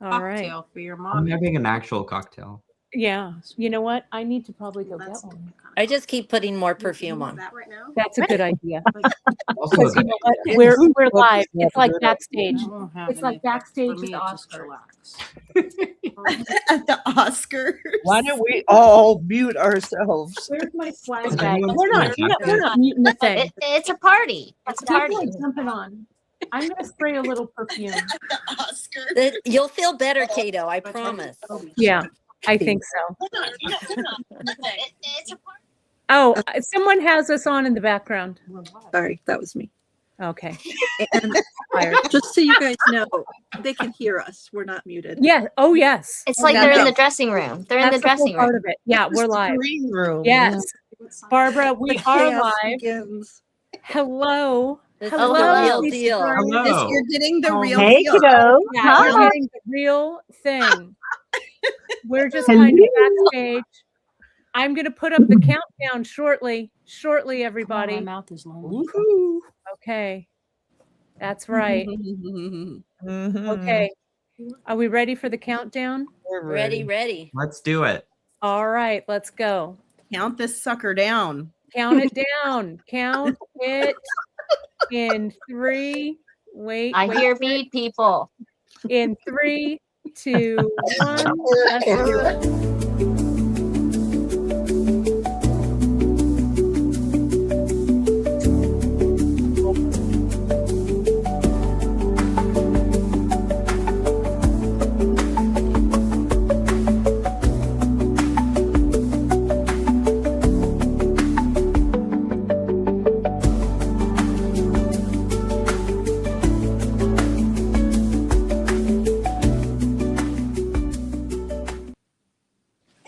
All right. Cocktail for your I'm mom. having an actual cocktail. Yeah. You know what? I need to probably go get one. I just keep putting more perfume on. That right now? That's a good idea. Also, Because you know what? We're live. It's like backstage. I won't have It's like any. backstage For me, at the it's just Oscars. chillax. At the Oscars. Why don't we all mute ourselves? Where's my swag Does bag? anyone We're see my not jacket? muting the thing. It's a party. It's a party. People are jumping on. I'm gonna spray a little perfume. At the Oscars. You'll feel better, Kato. I promise. Yeah, I think so. It's a party. Oh, someone has us on in the background. Sorry, that was me. Okay. And just so you guys know, they can hear us. We're not muted. Yeah. Oh, yes. It's like they're in the dressing room. They're in the That's whole dressing part room. of it. Yeah, we're live. Green room. Yes, Barbara, we The are chaos live. begins. Hello. This is Hello, the real Lisa deal. Grimes. Hello. You're getting the real Hey, deal. kiddo. Yeah, we're Hi. getting the real thing. We're just kind of backstage. I'm going to put up the countdown shortly. Shortly, My everybody. mouth is long. Woohoo. Okay. That's right. Mhm. Okay. Are we ready for the countdown? We're Ready. Let's do it. All right, let's go. Count this sucker down. Count it down. Count it in 3. Wait. I wait hear for it. bead people. In 3, 2, 1. Let's do it.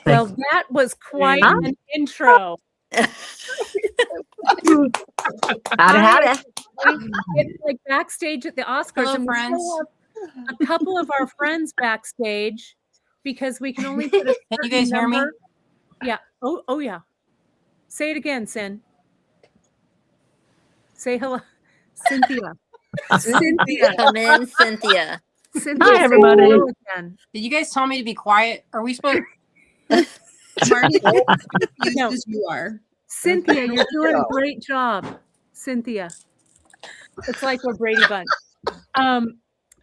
Well, that was quite an intro. Howdy, howdy. It's like backstage at the Oscars, Hello, and we friends. still have a couple of our friends backstage because we can only put a Can you guys hear me? number. Yeah. Oh, yeah. Say it again, Sin. Say hello, Cynthia. Cynthia. Come in, Cynthia. Cynthia, Hi, say everybody. hello again. Did you guys tell me to be quiet? Are we supposed? Marty, as confused No. as you are. Cynthia, you're doing a great job. Cynthia. It's like we're Brady Bunch.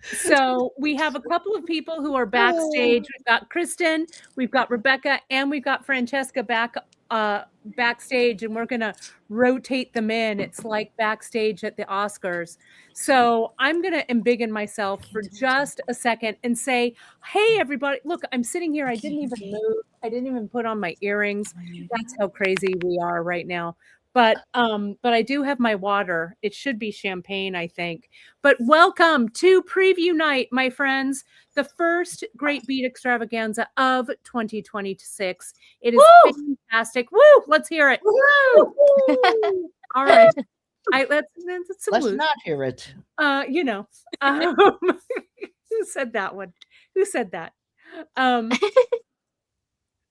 So we have a couple of people who are backstage. We've got Kristen, we've got Rebecca, and we've got Francesca backstage, and we're gonna rotate them in. It's like backstage at the Oscars. So I'm gonna embiggen myself for just a second and say, hey everybody, look, I'm sitting here. I didn't even move. I didn't even put on my earrings. That's how crazy we are right now. But I do have my water. It should be champagne, I think. But welcome to preview night, my friends. The first Great Bead Extravaganza of 2026. It is fantastic. Woo! Let's hear it. Woo! All right. Let's Let's salute. not hear it. You know. Who said that one? Who said that?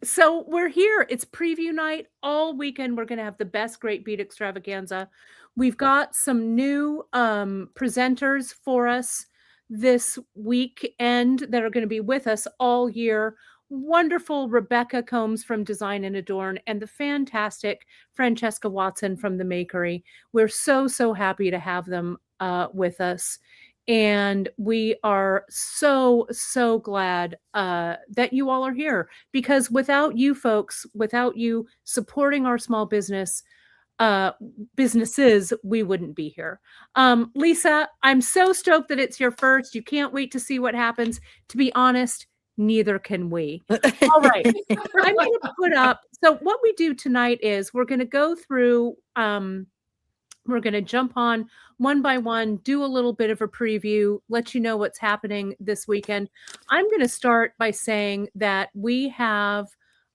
So we're here. It's preview night all weekend. We're going to have the best Great Bead Extravaganza. We've got some new presenters for us this weekend that are going to be with us all year. Wonderful Rebecca Combs from Design and Adorn and the fantastic Francesca Watson from The Makery. We're so happy to have them with us. And we are so glad that you all are here, because without you folks, without you supporting our small businesses, we wouldn't be here. Lisa, I'm so stoked that it's your first. You can't wait to see what happens. To be honest, neither can we. All right. I'm going to put up. So what we do tonight is we're going to go through, we're going to jump on one by one, do a little bit of a preview, let you know what's happening this weekend. I'm going to start by saying that we have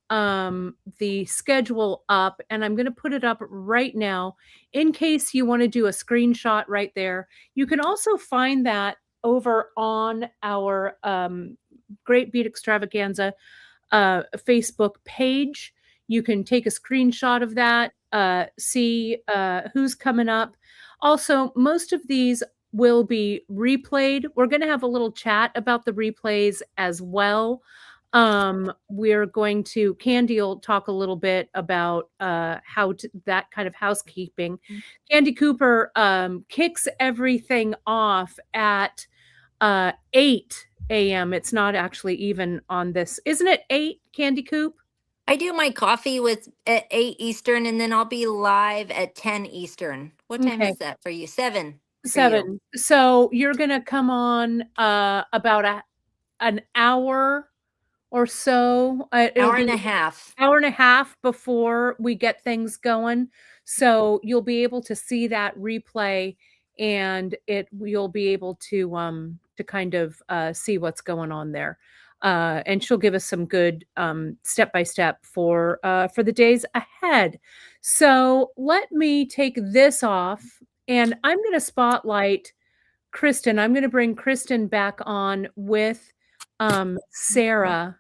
the schedule up, and I'm going to put it up right now in case you want to do a screenshot right there. You can also find that over on our Great Bead Extravaganza Facebook page. You can take a screenshot of that, see who's coming up. Also, most of these will be replayed. We're going to have a little chat about the replays as well. We're going to, Candy will talk a little bit about that kind of housekeeping. Candy Cooper kicks everything off at 8 a.m. It's not actually even on this. Isn't it 8, Candy Coop? I do my coffee at 8 Eastern, and then I'll be live at 10 Eastern. What time Okay. is that for you? 7. for 7. you. So you're going to come on about an hour or so. It'll Hour and be a half. hour and a half before we get things going. So you'll be able to see that replay, and you'll be able to kind of see what's going on there. And she'll give us some good step-by-step for the days ahead. So let me take this off, and I'm going to spotlight Kristen. I'm going to bring Kristen back on with Sarah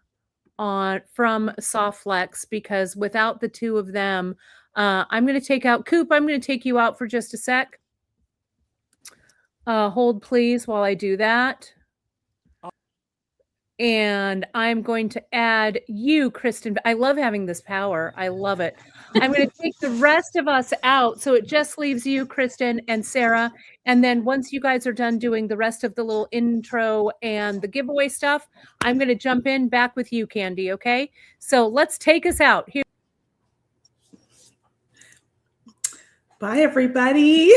from Softflex, because without the two of them, I'm going to take out Coop. I'm going to take you out for just a sec. Hold please while I do that. And I'm going to add you, Kristen. I love having this power. I love it. I'm going to take the rest of us out. So it just leaves you, Kristen, and Sarah. And then once you guys are done doing the rest of the little intro and the giveaway stuff, I'm going to jump in back with you, Candy. Okay. So let's take us out here. Bye, everybody.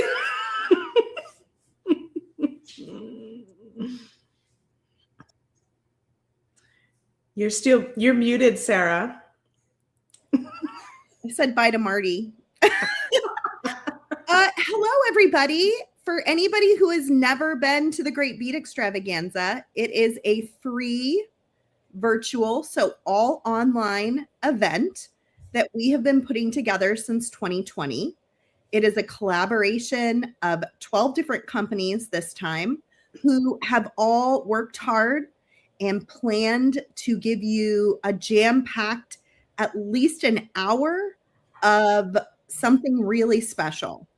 You're muted, Sarah. I said bye to Marty. Hello, everybody. For anybody who has never been to the Great Bead Extravaganza, it is a free virtual, so all online event that we have been putting together since 2020. It is a collaboration of 12 different companies this time who have all worked hard and planned to give you a jam-packed at least an hour of something really special.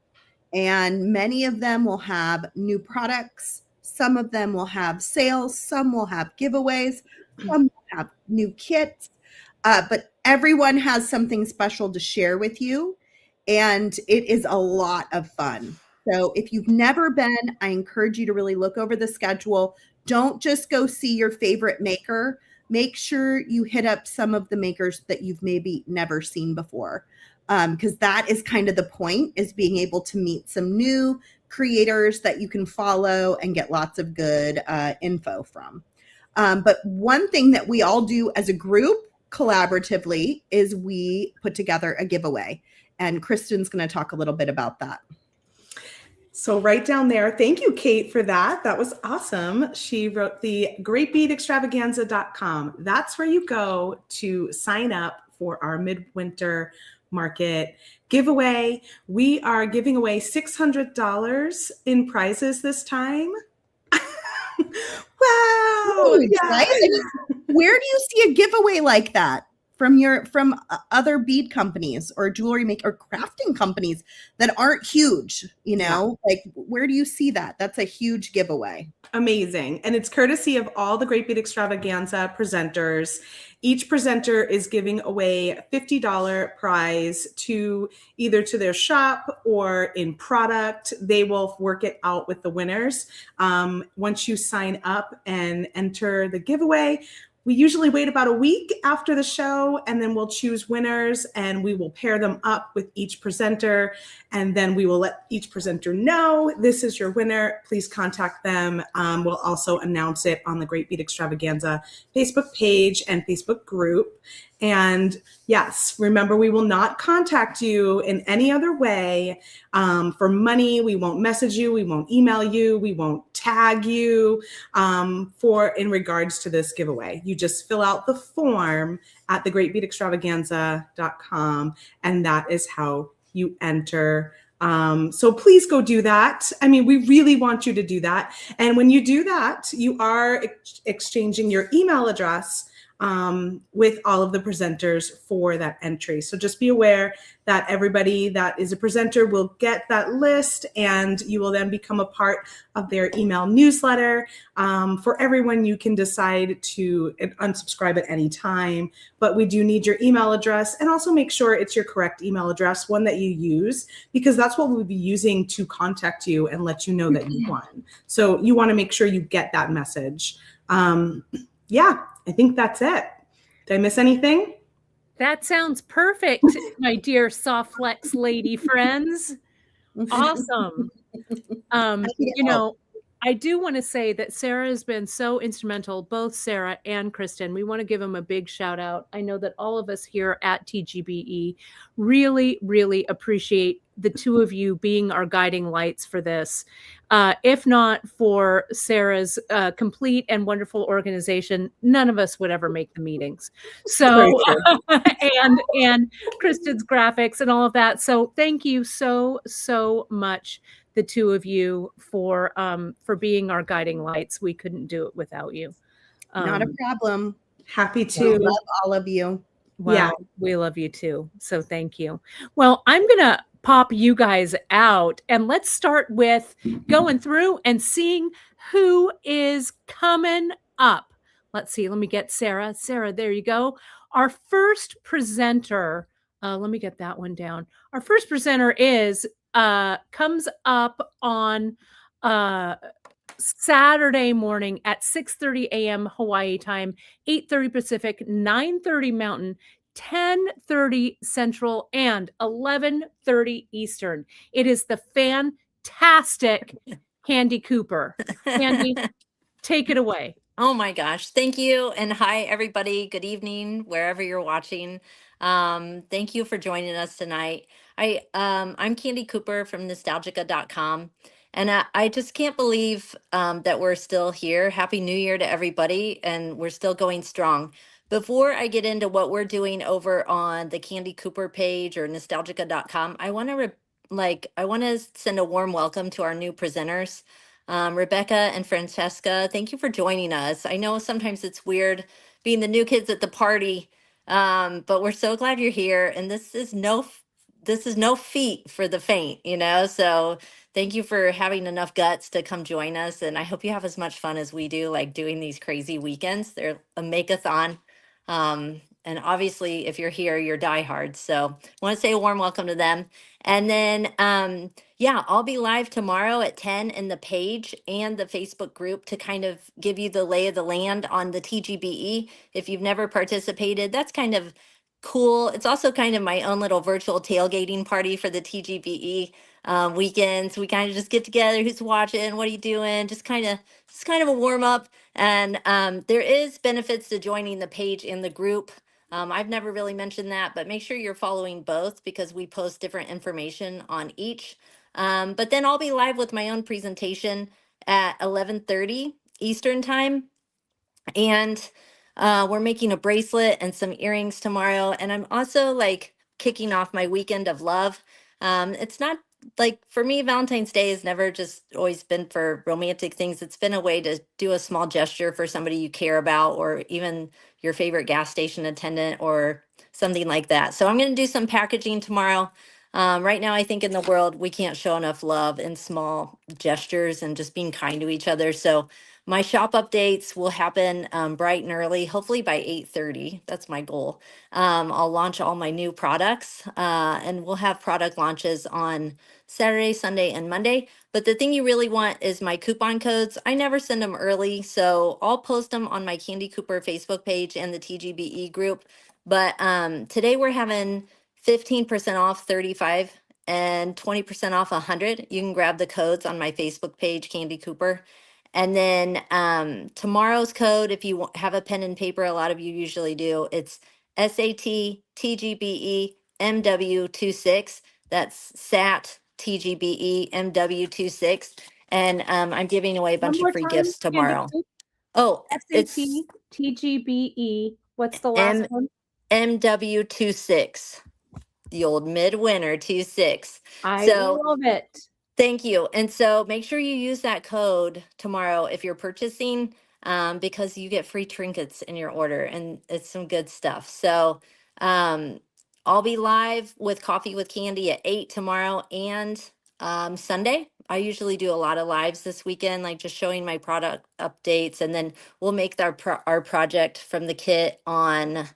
And many of them will have new products. Some of them will have sales. Some will have giveaways. Some will have new kits. But everyone has something special to share with you. And it is a lot of fun. So if you've never been, I encourage you to really look over the schedule. Don't just go see your favorite maker. Make sure you hit up some of the makers that you've maybe never seen before. Because that is kind of the point, is being able to meet some new creators that you can follow and get lots of good info from. But one thing that we all do as a group collaboratively is we put together a giveaway. And Kristen's going to talk a little bit about that. So right down there, thank you, Kate, for that. That was awesome. She wrote the greatbeadextravaganza.com. That's where you go to sign up for our Midwinter Market giveaway. We are giving away $600 in prizes this time. Wow. Huge, right? Where do you see a giveaway like that from other bead companies or jewelry or crafting companies that aren't huge? You know, like where do you see that? That's a huge giveaway. Amazing. And it's courtesy of all the Great Bead Extravaganza presenters. Each presenter is giving away a $50 prize to either to their shop or in product. They will work it out with the winners. Once you sign up and enter the giveaway, we usually wait about a week after the show, and then we'll choose winners, and we will pair them up with each presenter, and then we will let each presenter know this is your winner. Please contact them. We'll also announce it on the Great Bead Extravaganza Facebook page and Facebook group. And yes, remember, we will not contact you in any other way for money. We won't message you. We won't email you. We won't tag you in regards to this giveaway. You just fill out the form at thegreatbeadextravaganza.com, and that is how you enter. So please go do that. I mean, we really want you to do that. And when you do that, you are exchanging your email address with all of the presenters for that entry. So just be aware that everybody that is a presenter will get that list, and you will then become a part of their email newsletter. For everyone, you can decide to unsubscribe at any time, but we do need your email address, and also make sure it's your correct email address, one that you use, because that's what we'll be using to contact you and let you know that you won. So you want to make sure you get that message. Yeah, I think that's it. Did I miss anything? That sounds perfect, my dear soft flex lady friends. Awesome. You know, I do want to say that Sarah has been so instrumental, both Sarah and Kristen. We want to give them a big shout out. I know that all of us here at TGBE really, really appreciate the two of you being our guiding lights for this. If not for Sarah's complete and wonderful organization, none of us would ever make the meetings. So, and Kristen's graphics and all of that. So thank you so, so much, the two of you, for being our guiding lights. We couldn't do it without you. Not a problem. Happy We to. love all of you. Well, Yeah. we love you too. So thank you. Well, I'm going to pop you guys out, and let's start with going through and seeing who is coming up. Let's see. Let me get Sarah. Sarah, there you go. Our first presenter, let me get that one down. Our first presenter comes up on Saturday morning at 6:30 a.m. Hawaii time, 8:30 Pacific, 9:30 Mountain, 10:30 Central, and 11:30 Eastern. It is the fantastic Candy Cooper. Candy, take it away. Oh my gosh. Thank you. And hi, everybody. Good evening, wherever you're watching. Thank you for joining us tonight. I'm Candy Cooper from nostalgica.com. And I just can't believe that we're still here. Happy New Year to everybody. And we're still going strong. Before I get into what we're doing over on the Candy Cooper page or nostalgica.com, I want to send a warm welcome to our new presenters. Rebecca and Francesca, thank you for joining us. I know sometimes it's weird being the new kids at the party, but we're so glad you're here. And this is no feat for the faint, you know? So thank you for having enough guts to come join us. And I hope you have as much fun as we do, like doing these crazy weekends. They're a make-a-thon. And obviously, if you're here, you're diehards. So I want to say a warm welcome to them. And then, yeah, I'll be live tomorrow at 10 in the page and the Facebook group to kind of give you the lay of the land on the TGBE. If you've never participated, that's kind of cool. It's also kind of my own little virtual tailgating party for the TGBE weekends. We kind of just get together. Who's watching? What are you doing? Just kind of a warm up. And there is benefits to joining the page in the group. I've never really mentioned that, but make sure you're following both because we post different information on each. But then I'll be live with my own presentation at 11:30 Eastern time. And we're making a bracelet and some earrings tomorrow. And I'm also like kicking off my weekend of love. It's not like, for me, Valentine's Day has never just always been for romantic things. It's been a way to do a small gesture for somebody you care about, or even your favorite gas station attendant or something like that. So I'm going to do some packaging tomorrow. Right now, I think in the world, we can't show enough love in small gestures and just being kind to each other. So my shop updates will happen bright and early, hopefully by 8:30. That's my goal. I'll launch all my new products and we'll have product launches on Saturday, Sunday, and Monday. But the thing you really want is my coupon codes. I never send them early, so I'll post them on my Candy Cooper Facebook page and the TGBE group. But today we're having 15% off 35 and 20% off 100. You can grab the codes on my Facebook page, Candy Cooper. And then tomorrow's code, if you have a pen and paper, a lot of you usually do, it's SAT TGBE MW26. That's SAT TGBE MW26. And I'm giving away a bunch One more of free time, gifts Candy tomorrow. Coop. Oh, SAT, it's TGBE. What's the last one? MW26, the old midwinter 26. I So love it. thank you. And so make sure you use that code tomorrow if you're purchasing. because you get free trinkets in your order, and it's some good stuff. So I'll be live with Coffee with Candy at 8 tomorrow and Sunday. I usually do a lot of lives this weekend, like just showing my product updates, and then we'll make our project from the kit on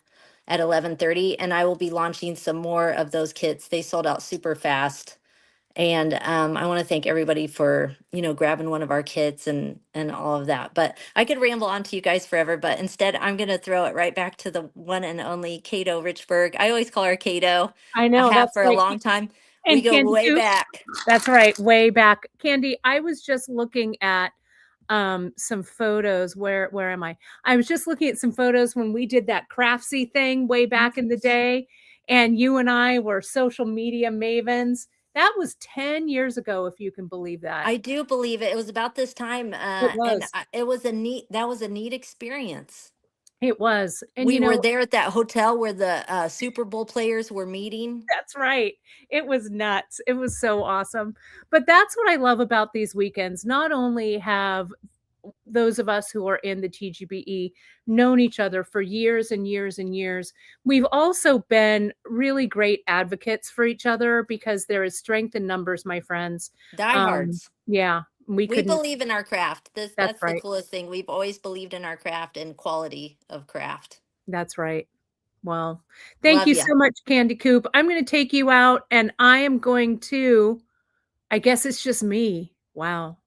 at 11:30, and I will be launching some more of those kits. They sold out super fast. And I want to thank everybody for, grabbing one of our kits and all of that. But I could ramble on to you guys forever, but instead I'm going to throw it right back to the one and only Cato Richburg. I always call her Cato. I I know have that's for a right. long time. And We go Candy way Coop? back. That's right, way back. Candy, I was just looking at some photos. Where am I? I was just looking at some photos when we did that craftsy thing way back in the day, and you and I were social media mavens. That was 10 years ago, if you can believe that. I do believe it. It was about this time. It was. That was a neat experience. It was. And We were there at that hotel where the Super Bowl players were meeting. That's right. It was nuts. It was so awesome. But that's what I love about these weekends. Not only have those of us who are in the TGBE known each other for years and years and years, we've also been really great advocates for each other because there is strength in numbers, my friends. Diehards. Yeah. We believe in our craft. That's the right. coolest thing. We've always believed in our craft and quality of craft. That's right. Well, thank Love you ya. so much, Candy Coop. I'm going to take you out, and I am going to, I guess it's just me. Wow.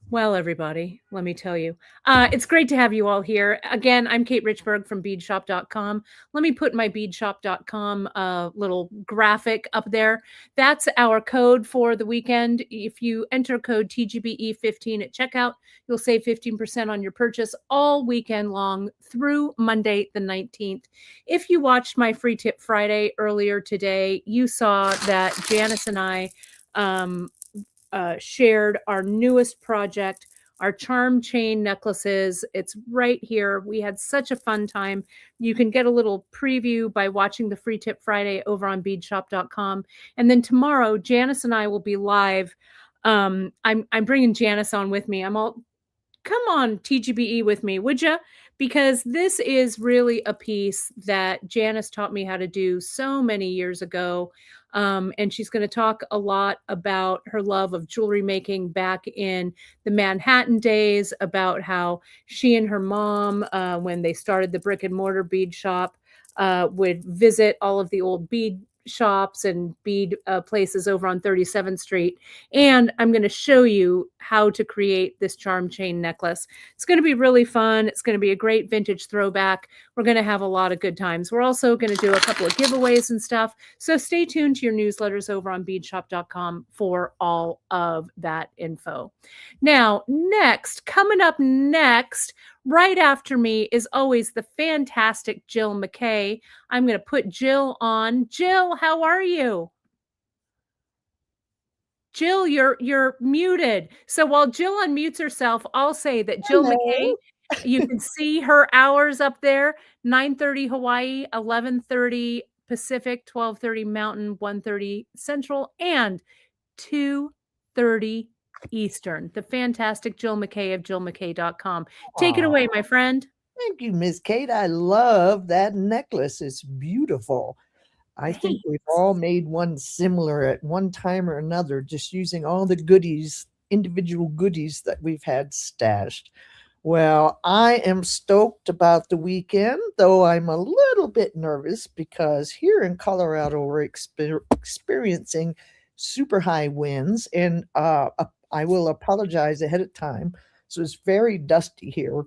Well, everybody, let me tell you, it's great to have you all here. Again, I'm Kate Richburg from beadshop.com. Let me put my beadshop.com little graphic up there. That's our code for the weekend. If you enter code TGBE15 at checkout, you'll save 15% on your purchase all weekend long through Monday the 19th. If you watched my Free Tip Friday earlier today, you saw that Janice and I shared our newest project, our charm chain necklaces. It's right here. We had such a fun time. You can get a little preview by watching the Free Tip Friday over on beadshop.com. And then tomorrow, Janice and I will be live. I'm bringing Janice on with me. Come on, TGBE with me, would you? Because this is really a piece that Janice taught me how to do so many years ago. And she's going to talk a lot about her love of jewelry making back in the Manhattan days, about how she and her mom, when they started the brick and mortar bead shop, would visit all of the old bead shops and bead places over on 37th Street. And I'm going to show you how to create this charm chain necklace. It's going to be really fun. It's going to be a great vintage throwback. We're going to have a lot of good times. We're also going to do a couple of giveaways and stuff. So stay tuned to your newsletters over on beadshop.com for all of that info. Now, coming up next, right after me is always the fantastic Jill McKay. I'm going to put Jill on. Jill, how are you? Jill, you're muted. So while Jill unmutes herself, I'll say that Jill McKay, you can see her hours up there: 9:30 Hawaii, 11:30 Pacific, 12:30 Mountain, 1:30 Central, and 2:30 Eastern. The fantastic Jill McKay of JillMcKay.com. Take it away, my friend. Thank you, Miss Kate. I love that necklace. It's beautiful. I think we've all made one similar at one time or another, just using all the goodies, individual goodies that we've had stashed. Well, I am stoked about the weekend, though I'm a little bit nervous because here in Colorado, we're experiencing super high winds, and I will apologize ahead of time. So it's very dusty here,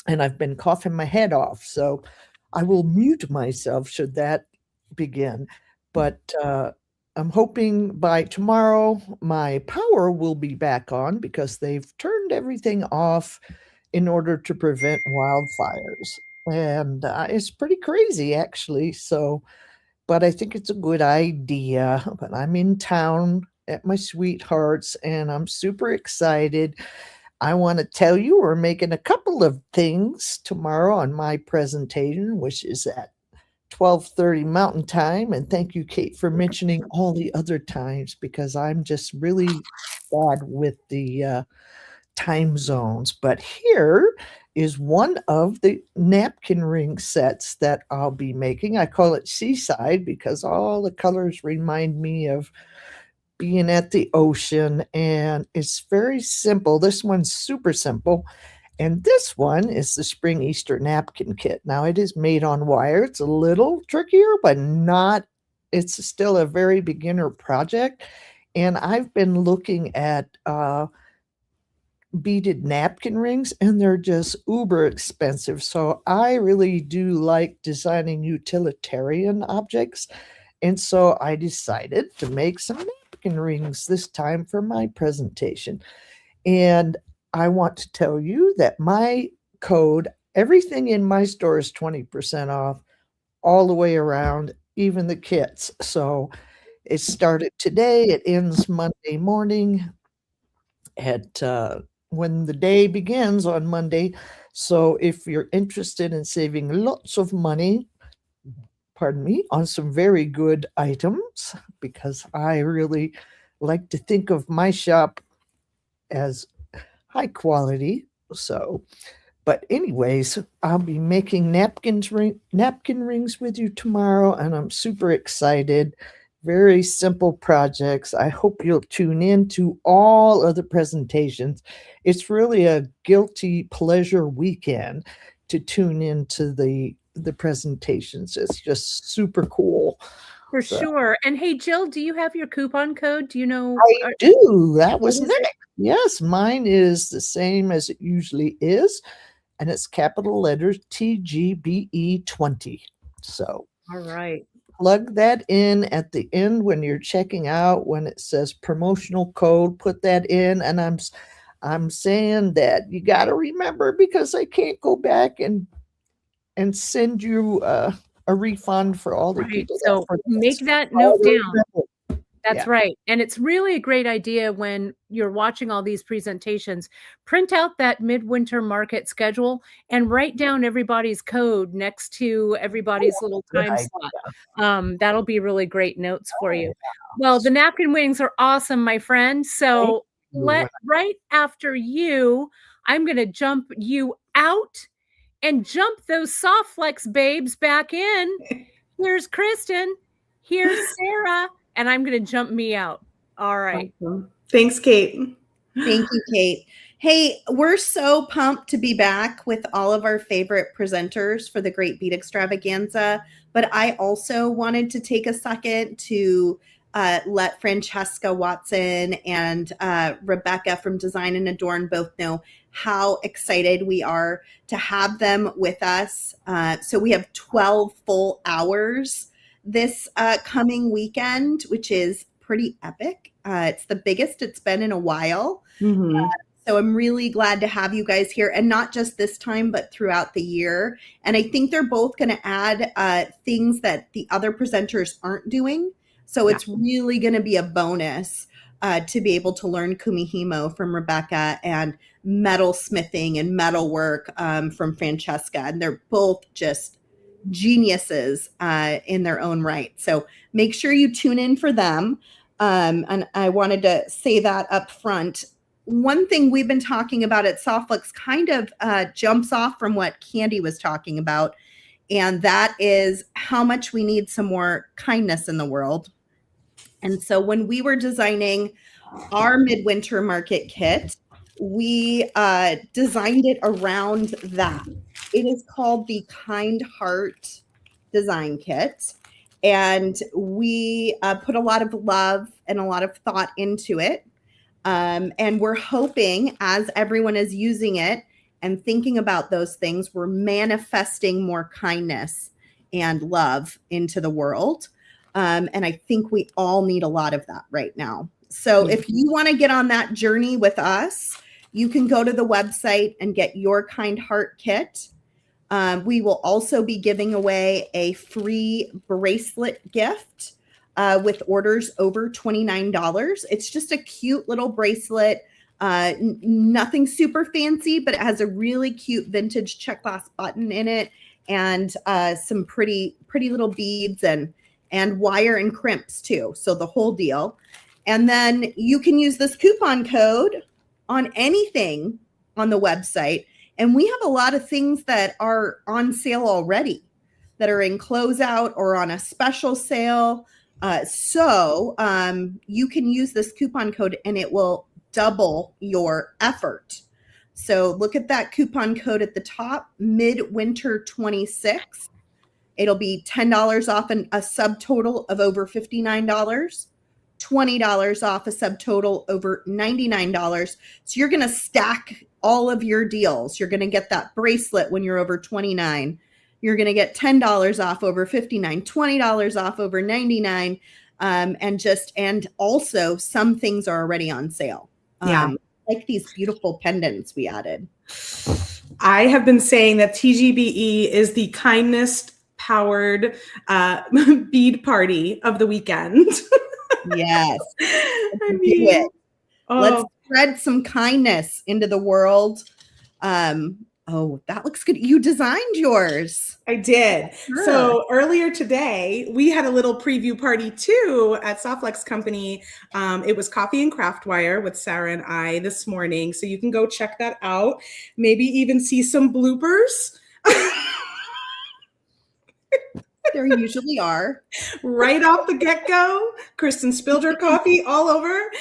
and I've been coughing my head off. So I will mute myself should that begin. But I'm hoping by tomorrow my power will be back on because they've turned everything off in order to prevent wildfires. And it's pretty crazy, actually. So, but I think it's a good idea. But I'm in town at my sweetheart's, and I'm super excited. I want to tell you we're making a couple of things tomorrow on my presentation, which is at 12:30 Mountain Time. And thank you, Kate, for mentioning all the other times because I'm just really bad with the time zones. But here is one of the napkin ring sets that I'll be making. I call it Seaside because all the colors remind me of being at the ocean, and it's very simple. This one's super simple. And this one is the Spring Easter Napkin Kit. Now, it is made on wire. It's a little trickier, but not, it's still a very beginner project. And I've been looking at beaded napkin rings, and they're just uber expensive. So I really do like designing utilitarian objects. And so I decided to make some napkin rings this time for my presentation. And I want to tell you that my code, everything in my store is 20% off all the way around, even the kits. So it started today, it ends Monday morning at when the day begins on Monday. So if you're interested in saving lots of money, pardon me, on some very good items, because I really like to think of my shop as high quality. So, but anyways, I'll be making napkin rings with you tomorrow, and I'm super excited. Very simple projects. I hope you'll tune in to all of the presentations. It's really a guilty pleasure weekend to tune into the presentations. It's just super cool. For sure. And hey, Jill, do you have your coupon code? Do you know? I do. That was What is it? Nick. Yes, mine is the same as it usually is, and it's capital letters TGBE 20. So All right. plug that in at the end when you're checking out. When it says promotional code, put that in. And I'm saying that you got to remember, because I can't go back and send you a refund for all the Right. people. So make that note down. That's Yeah. right. And it's really a great idea when you're watching all these presentations, print out that midwinter market schedule and write down everybody's code next to everybody's little good time idea. slot. That'll be really great notes for you. Well, the napkin wings are awesome, my friend. So right after you, I'm going to jump you out and jump those soft flex babes back in. Here's Kristen. Here's Sarah. And I'm going to jump me out. All right. Awesome. Thanks, Kate. Thank you, Kate. Hey, we're so pumped to be back with all of our favorite presenters for the Great Bead Extravaganza. But I also wanted to take a second to let Francesca Watson and Rebecca from Design and Adorn both know how excited we are to have them with us. So we have 12 full hours this coming weekend, which is pretty epic. It's the biggest it's been in a while. Mm-hmm. So I'm really glad to have you guys here, and not just this time, but throughout the year. And I think they're both going to add things that the other presenters aren't doing. So it's really going to be a bonus to be able to learn kumihimo from Rebecca and metal smithing and metal work from Francesca. And they're both just geniuses in their own right. So make sure you tune in for them. And I wanted to say that up front. One thing we've been talking about at Softflix kind of jumps off from what Candy was talking about, and that is how much we need some more kindness in the world. And so when we were designing our midwinter market kit, we designed it around that. It is called the Kind Heart Design Kit. And we put a lot of love and a lot of thought into it. And we're hoping, as everyone is using it and thinking about those things, we're manifesting more kindness and love into the world. And I think we all need a lot of that right now. So if you want to get on that journey with us, you can go to the website and get your Kind Heart kit. We will also be giving away a free bracelet gift with orders over $29. It's just a cute little bracelet, nothing super fancy, but it has a really cute vintage check glass button in it, and some pretty little beads and wire and crimps too. So the whole deal. And then you can use this coupon code on anything on the website, And we have a lot of things that are on sale already that are in closeout or on a special sale. So you can use this coupon code and it will double your effort. So look at that coupon code at the top, Midwinter 26. It'll be $10 off a subtotal of over $59, $20 off a subtotal over $99. So you're going to stack all of your deals. You're going to get that bracelet when you're over 29. You're going to get $10 off over 59, $20 off over 99. And also some things are already on sale. Like these beautiful pendants we added. I have been saying that TGBE is the kindness powered bead party of the weekend. Yes. I Do it. oh, Let's spread some kindness into the world. Oh, that looks good. You designed yours. I did. Sure. So earlier today, we had a little preview party too at Softlex Company. It was Coffee and Craft Wire with Sarah and I this morning. So you can go check that out. Maybe even see some bloopers. There usually are. Right off the get-go. Kristen spilled her coffee all over.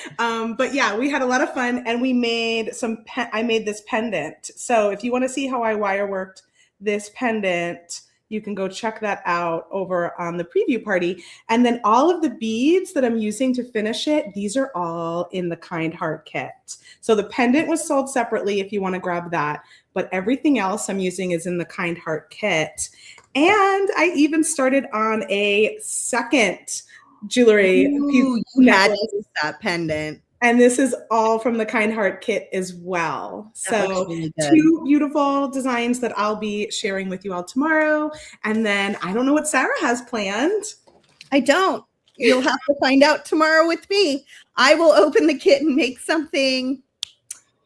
But yeah, we had a lot of fun and we made I made this pendant. So if you want to see how I wire worked this pendant, you can go check that out over on the preview party. And then all of the beads that I'm using to finish it, these are all in the Kind Heart kit. So the pendant was sold separately if you want to grab that, but everything else I'm using is in the Kind Heart kit. And I even started on a second jewelry piece. You had to use that pendant. And this is all from the Kind Heart kit as well. That So looks really good. 2 beautiful designs that I'll be sharing with you all tomorrow. And then I don't know what Sarah has planned. I don't. You'll have to find out tomorrow with me. I will open the kit and make something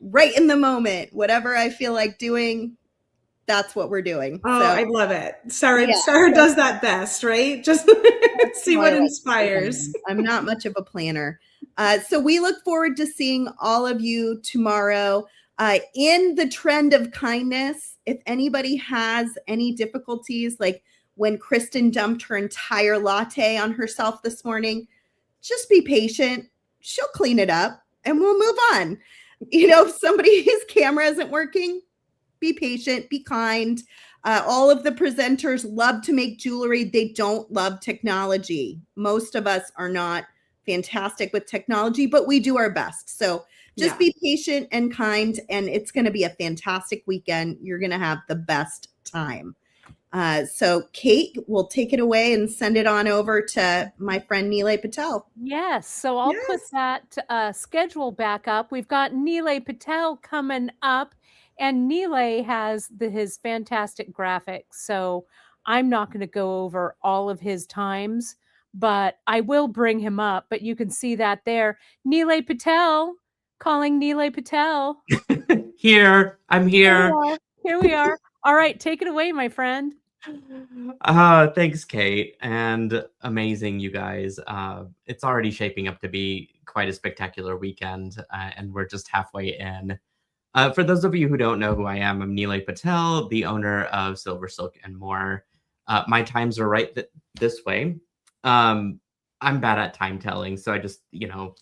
right in the moment. Whatever I feel like doing, that's what we're doing. Oh, So, I love it. Sarah Yeah. does that best, right? Just see what inspires. I'm not much of a planner. So we look forward to seeing all of you tomorrow. In the trend of kindness, if anybody has any difficulties, like when Kristen dumped her entire latte on herself this morning, just be patient. She'll clean it up and we'll move on. You know, if somebody's camera isn't working, be patient, be kind. All of the presenters love to make jewelry. They don't love technology. Most of us are not fantastic with technology, but we do our best. So just be patient and kind, and it's going to be a fantastic weekend. You're going to have the best time. So Kate will take it away and send it on over to my friend Nilay Patel. Yes, so I'll put that schedule back up. We've got Nilay Patel coming up, and Nilay has his fantastic graphics. So I'm not going to go over all of his times, but I will bring him up. But you can see that there. Nilay Patel, calling Nilay Patel. Here, I'm here. Here we are. All right, take it away, my friend. Thanks, Kate, and amazing, you guys. It's already shaping up to be quite a spectacular weekend, and we're just halfway in. For those of you who don't know who I am, I'm Nilay Patel, the owner of Silver Silk and More. My times are right this way. I'm bad at time telling, so I just,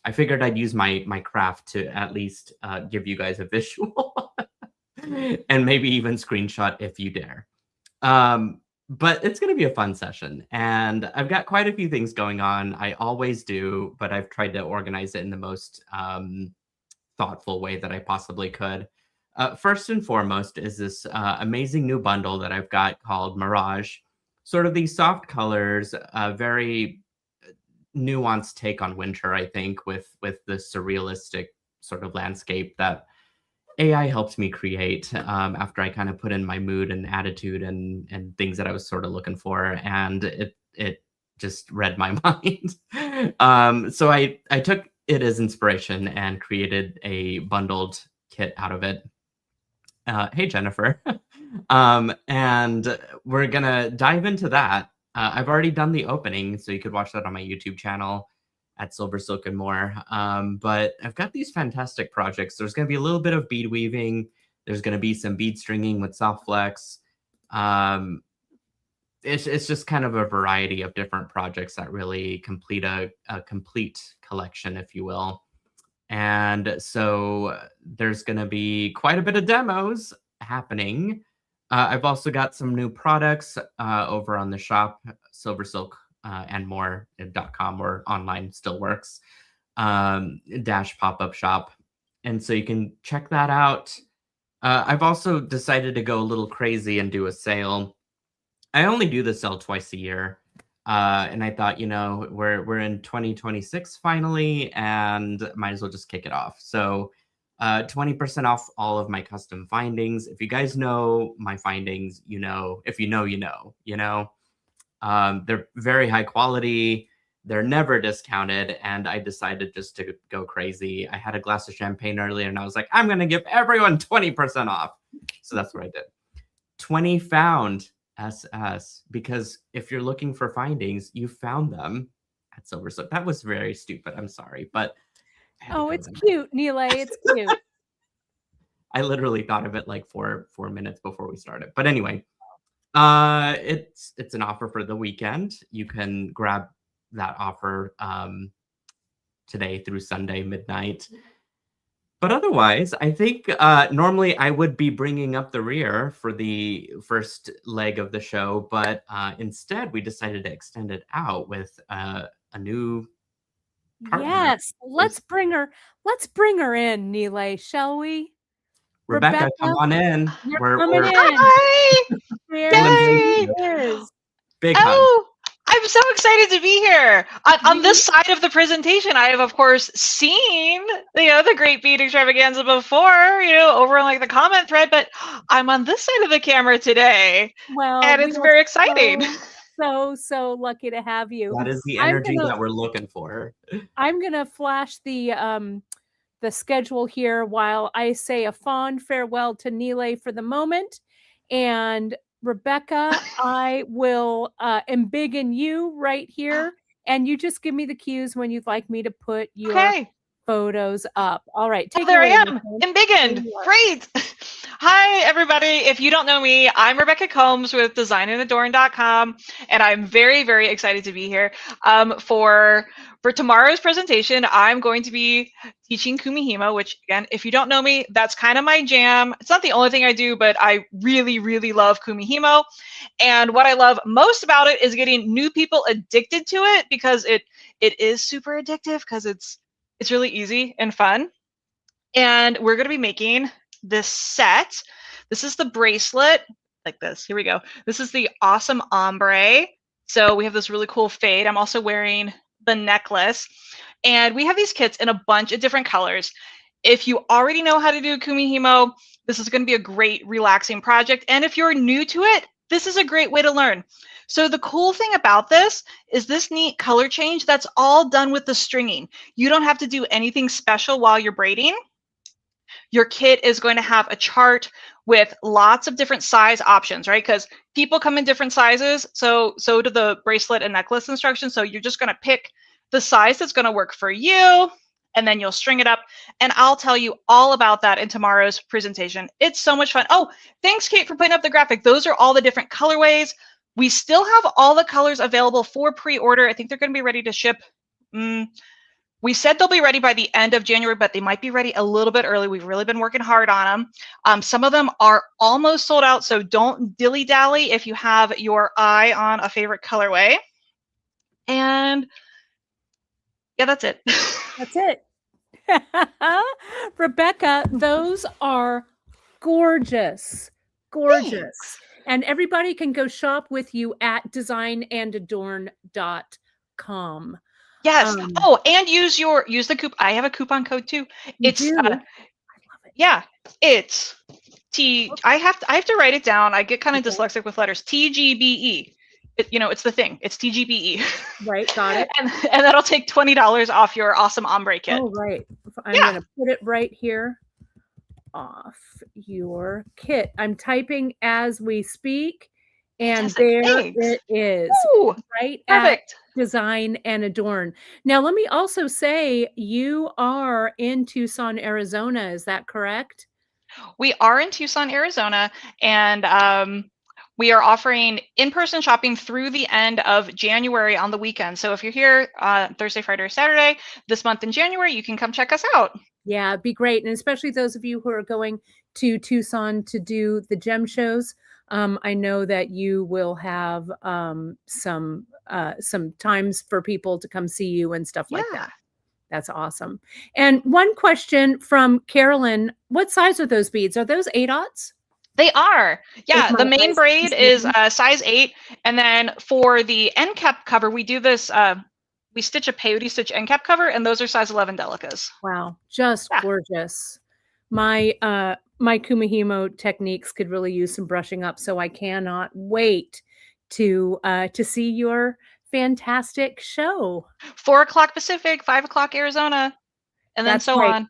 I figured I'd use my craft to at least give you guys a visual and maybe even screenshot if you dare. But it's going to be a fun session, and I've got quite a few things going on. I always do, but I've tried to organize it in the most thoughtful way that I possibly could. First and foremost is this amazing new bundle that I've got called Mirage. Sort of these soft colors, very nuanced take on winter, I think, with the surrealistic sort of landscape that AI helped me create after I kind of put in my mood and attitude and things that I was sort of looking for, and it just read my mind. So I took it as inspiration and created a bundled kit out of it. Hey, Jennifer. And we're gonna dive into that. I've already done the opening, so you could watch that on my YouTube channel at Silver Silk and More. But I've got these fantastic projects. There's going to be a little bit of bead weaving. There's going to be some bead stringing with soft flex. It's just kind of a variety of different projects that really complete a complete collection, if you will. And so there's going to be quite a bit of demos happening. I've also got some new products over on the shop, silversilk and more.com, or online still works, dash pop-up shop. And so you can check that out. I've also decided to go a little crazy and do a sale. I only do the sale twice a year. And I thought, you know, we're in 2026 finally, and might as well just kick it off. So 20% off all of my custom findings. If you guys know my findings, you know, if you know, you know, they're very high quality. They're never discounted. And I decided just to go crazy. I had a glass of champagne earlier and I was like, I'm going to give everyone 20% off. So that's what I did. 20 found SS, because if you're looking for findings, you found them at Silversilk. That was very stupid. I'm sorry, but oh, it's cute, Nilay. It's cute. I literally thought of it like 4 minutes before we started. But anyway, it's an offer for the weekend. You can grab that offer today through Sunday midnight. But otherwise, I think normally I would be bringing up the rear for the first leg of the show, but instead we decided to extend it out with a new partner. Yes, let's bring her in, Nilay, shall we? Rebecca, come on in. You're coming in. Hi! There Yay! she is. Big hug. Oh, I'm so excited to be here. On this side of the presentation, I have, of course, seen the Great Bead Extravaganza before, over in like the comment thread, but I'm on this side of the camera today, Well, and it's very exciting. So lucky to have you. That is the energy that we're looking for. I'm gonna flash the schedule here while I say a fond farewell to Nilay for the moment, and Rebecca, I will embiggen you right here, and you just give me the cues when you'd like me to put your photos up. All right, take there it away, I am, embiggened. Great. Hi, everybody. If you don't know me, I'm Rebecca Combs with designandadorn.com, and I'm very, very excited to be here. For tomorrow's presentation, I'm going to be teaching Kumihimo, which, again, if you don't know me, that's kind of my jam. It's not the only thing I do, but I really, really love Kumihimo. And what I love most about it is getting new people addicted to it, because it is super addictive, because it's really easy and fun. And we're going to be making this set. This is the bracelet, like this. Here we go. This is the awesome ombre. So we have this really cool fade. I'm also wearing the necklace, and we have these kits in a bunch of different colors. If you already know how to do Kumihimo, this is going to be a great relaxing project. And if you're new to it, this is a great way to learn. So the cool thing about this is this neat color change that's all done with the stringing. You don't have to do anything special while you're braiding. Your kit is going to have a chart with lots of different size options, right? Because people come in different sizes. So do the bracelet and necklace instructions. So you're just going to pick the size that's going to work for you, and then you'll string it up. And I'll tell you all about that in tomorrow's presentation. It's so much fun. Oh, thanks, Kate, for putting up the graphic. Those are all the different colorways. We still have all the colors available for pre-order. I think they're going to be ready to ship. We said they'll be ready by the end of January, but they might be ready a little bit early. We've really been working hard on them. Some of them are almost sold out, so don't dilly-dally if you have your eye on a favorite colorway. And yeah, that's it. That's it. Rebecca, those are gorgeous. Gorgeous. Thanks. And everybody can go shop with you at designandadorn.com. Yes. And use the coupon. I have a coupon code too. It's I love it. Yeah, it's I have to write it down. I get kind of dyslexic with letters. TGBE. It's the thing. It's TGBE. Right, got it. and that'll take $20 off your awesome ombre kit. Oh, right. I'm going to put it right here. Off your kit. I'm typing as we speak, and there it is. Ooh, right, perfect. At Design and Adorn. Now, let me also say you are in Tucson, Arizona. Is that correct? We are in Tucson, Arizona, and we are offering in-person shopping through the end of January on the weekend. So if you're here Thursday, Friday, or Saturday this month in January, you can come check us out. Yeah, it'd be great. And especially those of you who are going to Tucson to do the gem shows. I know that you will have some times for people to come see you and stuff like that. That's awesome. And one question from Carolyn, what size are those beads? Are those 8/0? They are. Yeah, Is the my main eyes braid is deceiving? size 8. And then for the end cap cover, we do this, we stitch a peyote stitch end cap cover, and those are size 11 delicas. Wow, just gorgeous. My my Kumihimo techniques could really use some brushing up, so I cannot wait to see your fantastic show. 4 o'clock Pacific, 5 o'clock Arizona, and then That's so right. on.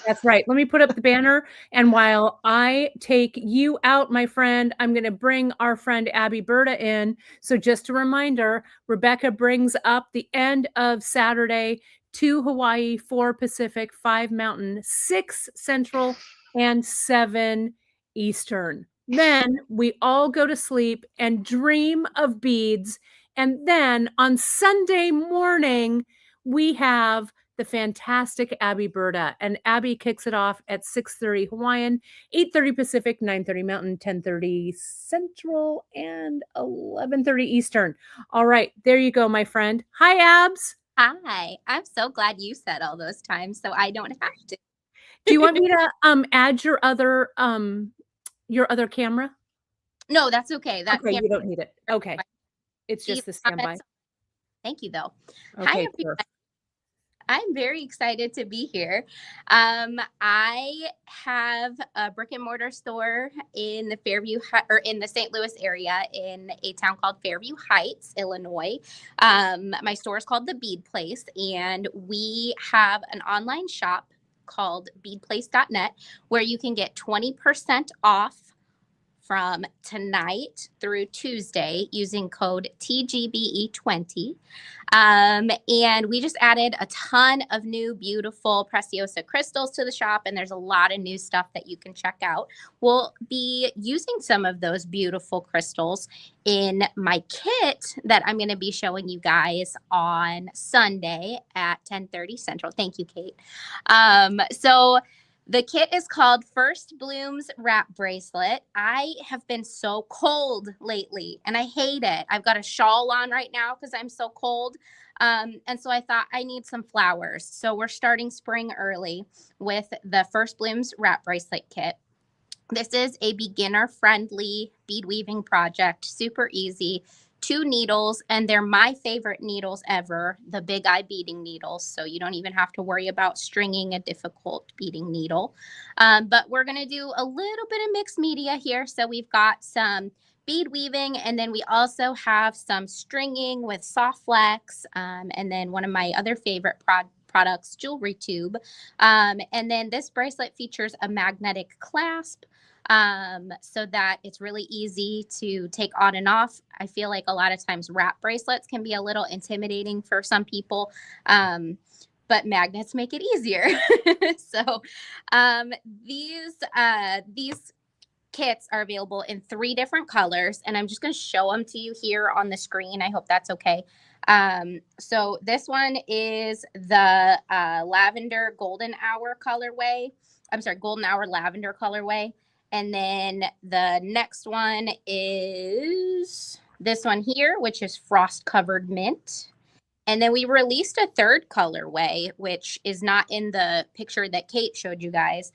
That's right. Let me put up the banner. And while I take you out, my friend, I'm going to bring our friend Abby Berta in. So just a reminder, Rebecca brings up the end of Saturday, 2 Hawaii, 4 Pacific, 5 Mountain, 6 Central, and 7 Eastern. Then we all go to sleep and dream of beads. And then on Sunday morning, we have the fantastic Abby Berta. And Abby kicks it off at 6:30 Hawaiian, 8:30 Pacific, 9:30 Mountain, 10:30 Central, and 11:30 Eastern. All right, there you go, my friend. Hi, Abs. Hi, I'm so glad you said all those times so I don't have to. Do you want me to add your other camera? No, that's okay. That Okay, you don't need it. Okay. It's just the standby. Thank you, though. Hi, Okay, everybody. perfect. I'm very excited to be here. I have a brick and mortar store in the or in the St. Louis area in a town called Fairview Heights, Illinois. My store is called the Bead Place, and we have an online shop called beadplace.net where you can get 20% off from tonight through Tuesday using code TGBE20. And we just added a ton of new beautiful Preciosa crystals to the shop, and there's a lot of new stuff that you can check out. We'll be using some of those beautiful crystals in my kit that I'm going to be showing you guys on Sunday at 10:30 Central. Thank you, Kate. So the kit is called First Blooms Wrap Bracelet. I have been so cold lately, and I hate it. I've got a shawl on right now because I'm so cold. And so I thought I need some flowers. So we're starting spring early with the First Blooms Wrap Bracelet kit. This is a beginner-friendly bead weaving project, super easy. 2 needles, and they're my favorite needles ever, the Big Eye beading needles. So you don't even have to worry about stringing a difficult beading needle. But we're going to do a little bit of mixed media here. So we've got some bead weaving, and then we also have some stringing with soft flex, and then one of my other favorite products, jewelry tube. And then this bracelet features a magnetic clasp, so that it's really easy to take on and off. I feel like a lot of times wrap bracelets can be a little intimidating for some people, but magnets make it easier. So these kits are available in 3 different colors, and I'm just going to show them to you here on the screen. I hope that's okay. So this one is the lavender golden hour colorway. I'm sorry, golden hour lavender colorway. And then the next one is this one here, which is frost covered mint. And then we released a 3rd colorway, which is not in the picture that Kate showed you guys,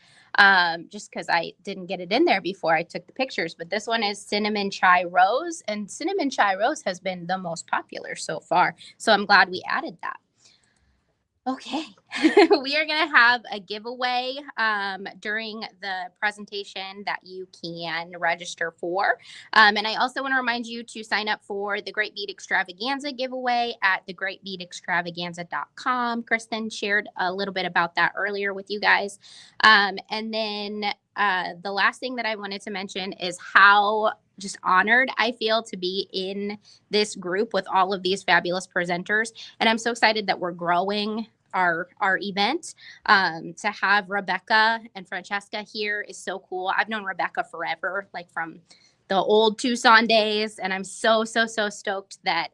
just because I didn't get it in there before I took the pictures. But this one is cinnamon chai rose, and cinnamon chai rose has been the most popular so far. So I'm glad we added that. Okay, we are going to have a giveaway during the presentation that you can register for. And I also want to remind you to sign up for the Great Bead Extravaganza giveaway at thegreatbeadextravaganza.com. Kristen shared a little bit about that earlier with you guys. And then the last thing that I wanted to mention is how just honored I feel to be in this group with all of these fabulous presenters. And I'm so excited that we're growing our event. To have Rebecca and Francesca here is so cool. I've known Rebecca forever, like from the old Tucson days, and I'm so stoked that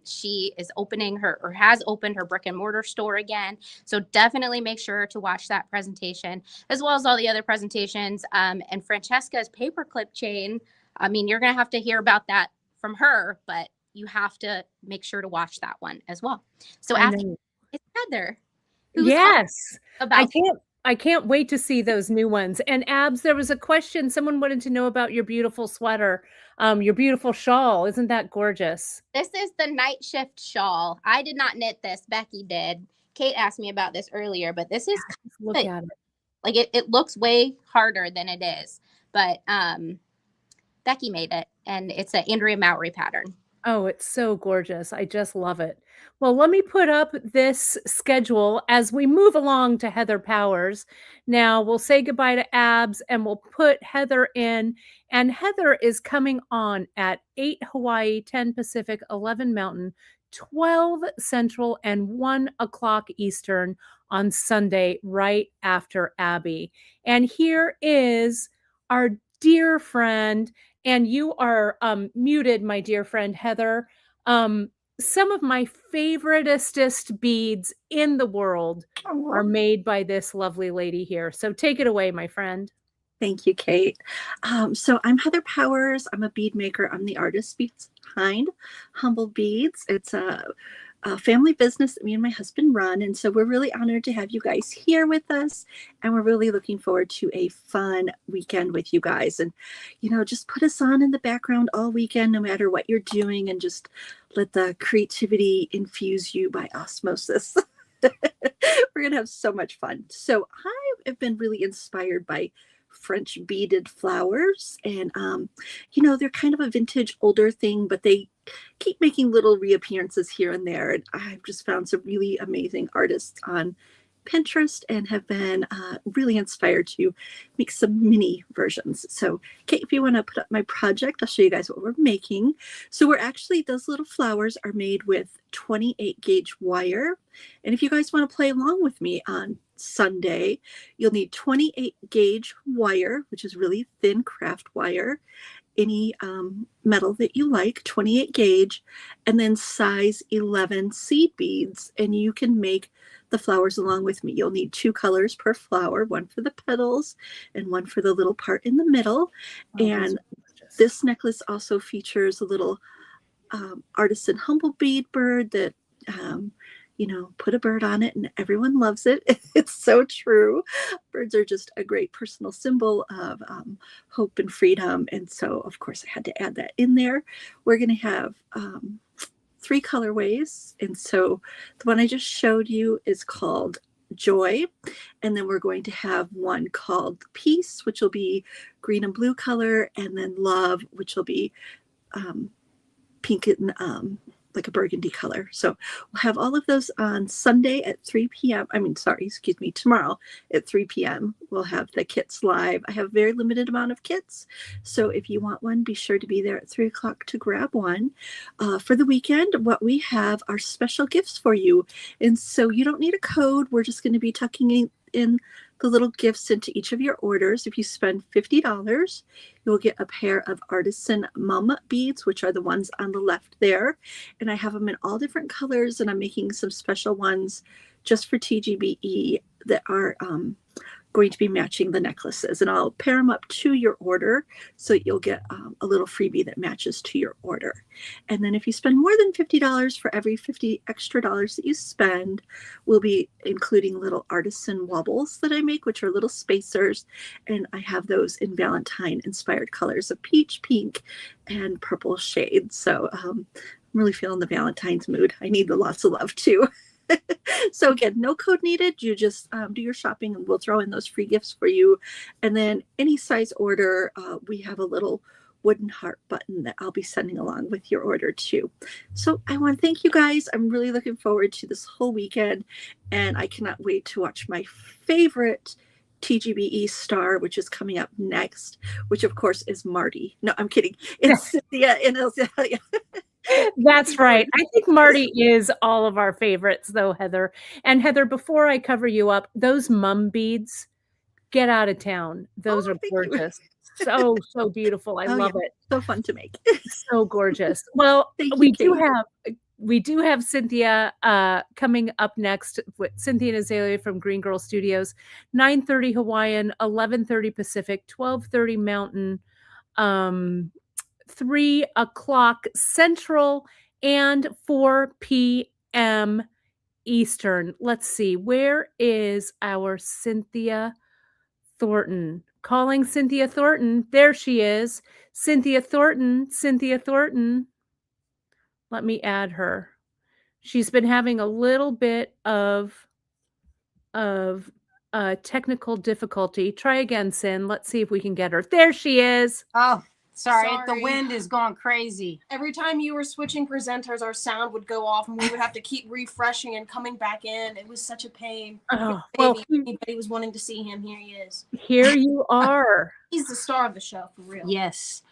she is opening or has opened her brick and mortar store again. So definitely make sure to watch that presentation, as well as all the other presentations. And Francesca's paperclip chain, I mean, you're gonna have to hear about that from her, but you have to make sure to watch that one as well. So I after know. it's Heather, who's Yes. about I can't wait to see those new ones. And Abs, there was a question. Someone wanted to know about your beautiful sweater, your beautiful shawl. Isn't that gorgeous? This is the night shift shawl. I did not knit this. Becky did. Kate asked me about this earlier, but this is Look at it. like it looks way harder than it is. But Becky made it, and it's an Andrea Mowry pattern. Oh, it's so gorgeous. I just love it. Well, let me put up this schedule as we move along to Heather Powers. Now, we'll say goodbye to Abs and we'll put Heather in. And Heather is coming on at 8 Hawaii, 10 Pacific, 11 Mountain, 12 Central, and 1 o'clock Eastern on Sunday, right after Abby. And here is our dear friend, and you are muted, my dear friend Heather. Some of my favoriteest beads in the world are made by this lovely lady here. So take it away, my friend. Thank you, Kate. So I'm Heather Powers. I'm a bead maker. I'm the artist behind Humble Beads. It's a family business that me and my husband run. And so we're really honored to have you guys here with us. And we're really looking forward to a fun weekend with you guys. And, you know, just put us on in the background all weekend, no matter what you're doing, and just let the creativity infuse you by osmosis. We're going to have so much fun. So I have been really inspired by French beaded flowers, and you know, they're kind of a vintage older thing, but they keep making little reappearances here and there. And I've just found some really amazing artists on Pinterest and have been really inspired to make some mini versions. So Kate, if you want to put up my project, I'll show you guys what we're making. So we're actually, those little flowers are made with 28 gauge wire. And if you guys want to play along with me on Sunday, you'll need 28 gauge wire, which is really thin craft wire, any metal that you like, 28 gauge, and then size 11 seed beads, and you can make the flowers along with me. You'll need 2 colors per flower, one for the petals and one for the little part in the middle. Oh, and this necklace also features a little artisan humble bead bird that you know, put a bird on it and everyone loves it. It's so true. Birds are just a great personal symbol of hope and freedom. And so, of course, I had to add that in there. We're going to have 3 colorways. And so the one I just showed you is called Joy. And then we're going to have one called Peace, which will be green and blue color. And then Love, which will be pink and like a burgundy color. So we'll have all of those on Sunday at 3 p.m. Tomorrow at 3 p.m. We'll have the kits live. I have a very limited amount of kits. So if you want one, be sure to be there at 3 o'clock to grab one. For the weekend, what we have are special gifts for you. And so you don't need a code. We're just going to be tucking in the little gifts into each of your orders. If you spend $50, you'll get a pair of artisan mum beads, which are the ones on the left there. And I have them in all different colors, and I'm making some special ones just for TGBE that are going to be matching the necklaces. And I'll pair them up to your order so you'll get a little freebie that matches to your order. And then if you spend more than $50, for every $50 extra that you spend, we'll be including little artisan wobbles that I make, which are little spacers. And I have those in Valentine inspired colors of peach, pink, and purple shades. So I'm really feeling the Valentine's mood. I need the lots of love too. So again, no code needed. You just do your shopping and we'll throw in those free gifts for you. And then any size order, we have a little wooden heart button that I'll be sending along with your order too. So I want to thank you guys. I'm really looking forward to this whole weekend, and I cannot wait to watch my favorite TGBE star, which is coming up next, which of course is Marty. No, I'm kidding. It's Cynthia and Elzia. That's right. I think Marty is all of our favorites, though, Heather. And Heather, before I cover you up, those mum beads, get out of town. Those are thank you. gorgeous. So beautiful. I love it. So fun to make. So gorgeous. Well, Thank you, we do have Cynthia coming up next with Cynthia and Azalea from Green Girl Studios, 9:30 Hawaiian, 11:30 Pacific, 12:30 Mountain, 3 o'clock Central, and 4 p.m. Eastern. Let's see, where is our Cynthia Thornton? Calling Cynthia Thornton. There she is. Cynthia Thornton. Cynthia Thornton. Let me add her. She's been having a little bit of technical difficulty. Try again, Cyn. Let's see if we can get her. There she is. Oh, sorry. The Sorry. wind is going crazy. Every time you were switching presenters, our sound would go off and we would have to keep refreshing and coming back in. It was such a pain. Oh, Baby, well, if anybody was wanting to see him, here he is. here you are. He's the star of the show, for real. Yes.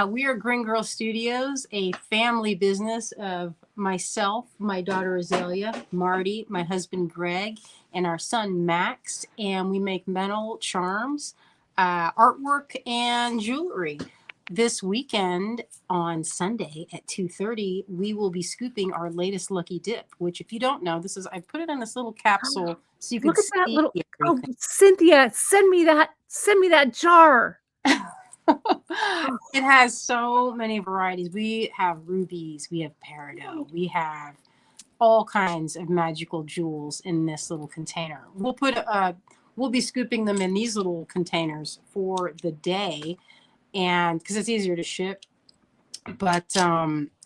We are Green Girl Studios, a family business of myself, my daughter Azalea, Marty, my husband Greg, and our son Max. And we make metal charms, artwork, and jewelry. This weekend on Sunday at 2:30, we will be scooping our latest lucky dip, which if you don't know, I put it in this little capsule so you can Look at that see little. Oh, everything. Cynthia, send me that jar. It has so many varieties. We have rubies, we have peridot, we have all kinds of magical jewels in this little container. We'll be scooping them in these little containers for the day, and because it's easier to ship. But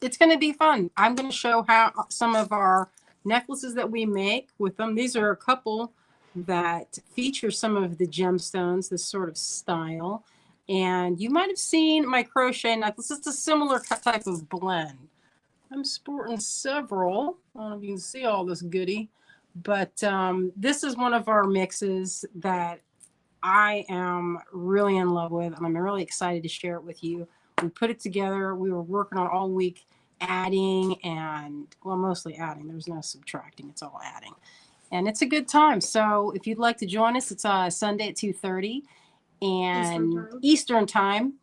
it's going to be fun. I'm going to show how some of our necklaces that we make with them. These are a couple that feature some of the gemstones, this sort of style. And you might have seen my crochet necklace. It's a similar type of blend. I'm sporting several. I don't know if you can see all this goodie, but this is one of our mixes that I am really in love with, and I'm really excited to share it with you. We put it together. We were working on all week, adding mostly adding. There's no subtracting. It's all adding. And it's a good time. So if you'd like to join us, it's Sunday at 2:30 and Eastern time.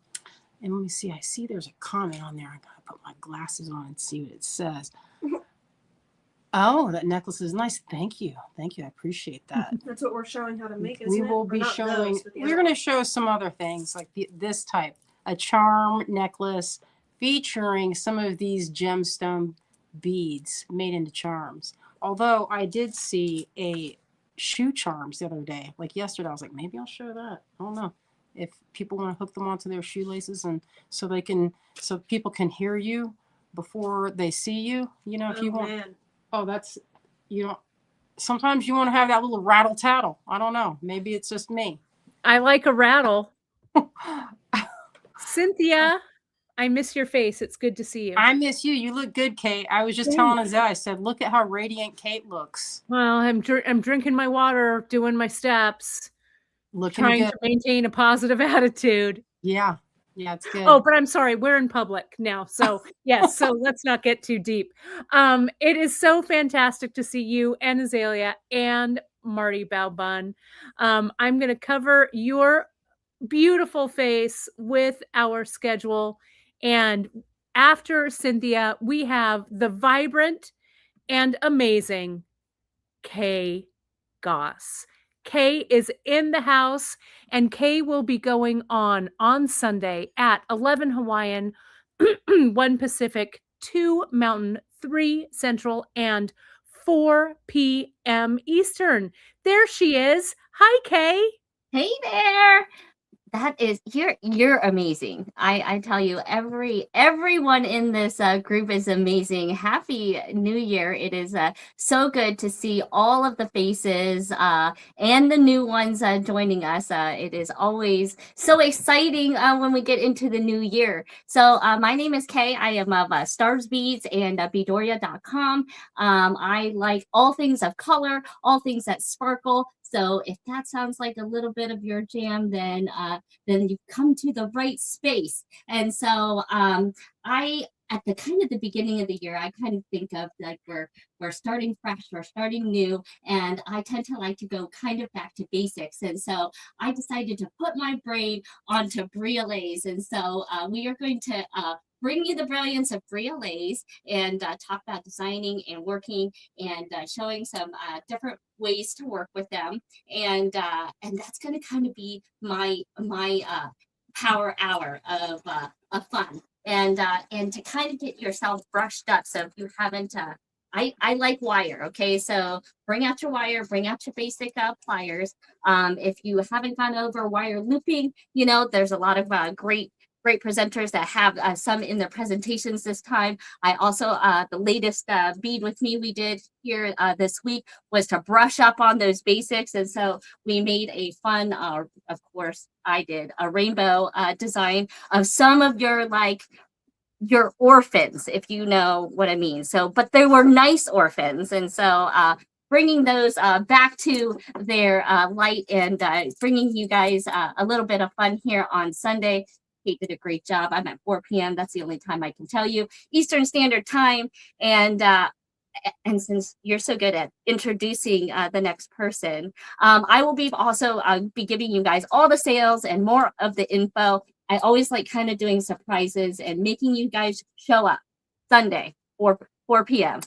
And let me see. I see there's a comment on there. I gotta put my glasses on and see what it says. Oh, that necklace is nice. Thank you. Thank you. I appreciate that. That's what we're showing how to make, isn't We it? will Or be not showing, those, but the we're other going to one. show some other things like this type, a charm necklace featuring some of these gemstone beads made into charms. Although I did see a shoe charms the other day, like yesterday. I was like, maybe I'll show that. I don't know if people want to hook them onto their shoelaces, and so people can hear you before they see you. You know, if you want. Man. Oh, sometimes you want to have that little rattle tattle. I don't know. Maybe it's just me. I like a rattle. Cynthia, I miss your face. It's good to see you. I miss you. You look good, Kate. I was just telling Azalea, I said, look at how radiant Kate looks. Well, I'm drinking my water, doing my steps, trying to maintain a positive attitude. Yeah. Yeah, it's good. Oh, but I'm sorry, we're in public now. So yes, so let's not get too deep. It is so fantastic to see you and Azalea and Marty Baubun. I'm going to cover your beautiful face with our schedule. And after Cynthia, we have the vibrant and amazing Kay Goss. Kay is in the house, and Kay will be going on Sunday at 11 Hawaiian, 1 Pacific, 2 Mountain, 3 Central, and 4 p.m. Eastern. There she is. Hi, Kay. Hey there. That is, you're amazing. I tell you, everyone in this group is amazing. Happy New Year. It is so good to see all of the faces and the new ones joining us. It is always so exciting when we get into the new year. So my name is Kay. I am of Stars Beads and Beadoria.com. I like all things of color, all things that sparkle. So if that sounds like a little bit of your jam, then you've come to the right space. And so I at the kind of the beginning of the year, I kind of think of like we're starting fresh, we're starting new, and I tend to like to go kind of back to basics. And so I decided to put my brain onto briolets. And so we are going to bring you the brilliance of briolets and talk about designing and working and showing some different ways to work with them. And that's going to kind of be my power hour of fun. And to kind of get yourself brushed up. So if you haven't, I like wire. Okay, so bring out your wire, bring out your basic pliers. If you haven't gone over wire looping, you know, there's a lot of great presenters that have some in their presentations this time. I also, the latest bead with me we did here this week was to brush up on those basics. And so we made a fun, of course, I did a rainbow design of some of your your orphans, if you know what I mean. So, but they were nice orphans. And so bringing those back to their light and bringing you guys a little bit of fun here on Sunday. Kate did a great job. I'm at 4 p.m. That's the only time I can tell you. Eastern Standard Time. And since you're so good at introducing the next person, I will be also be giving you guys all the sales and more of the info. I always like kind of doing surprises and making you guys show up Sunday, 4 p.m.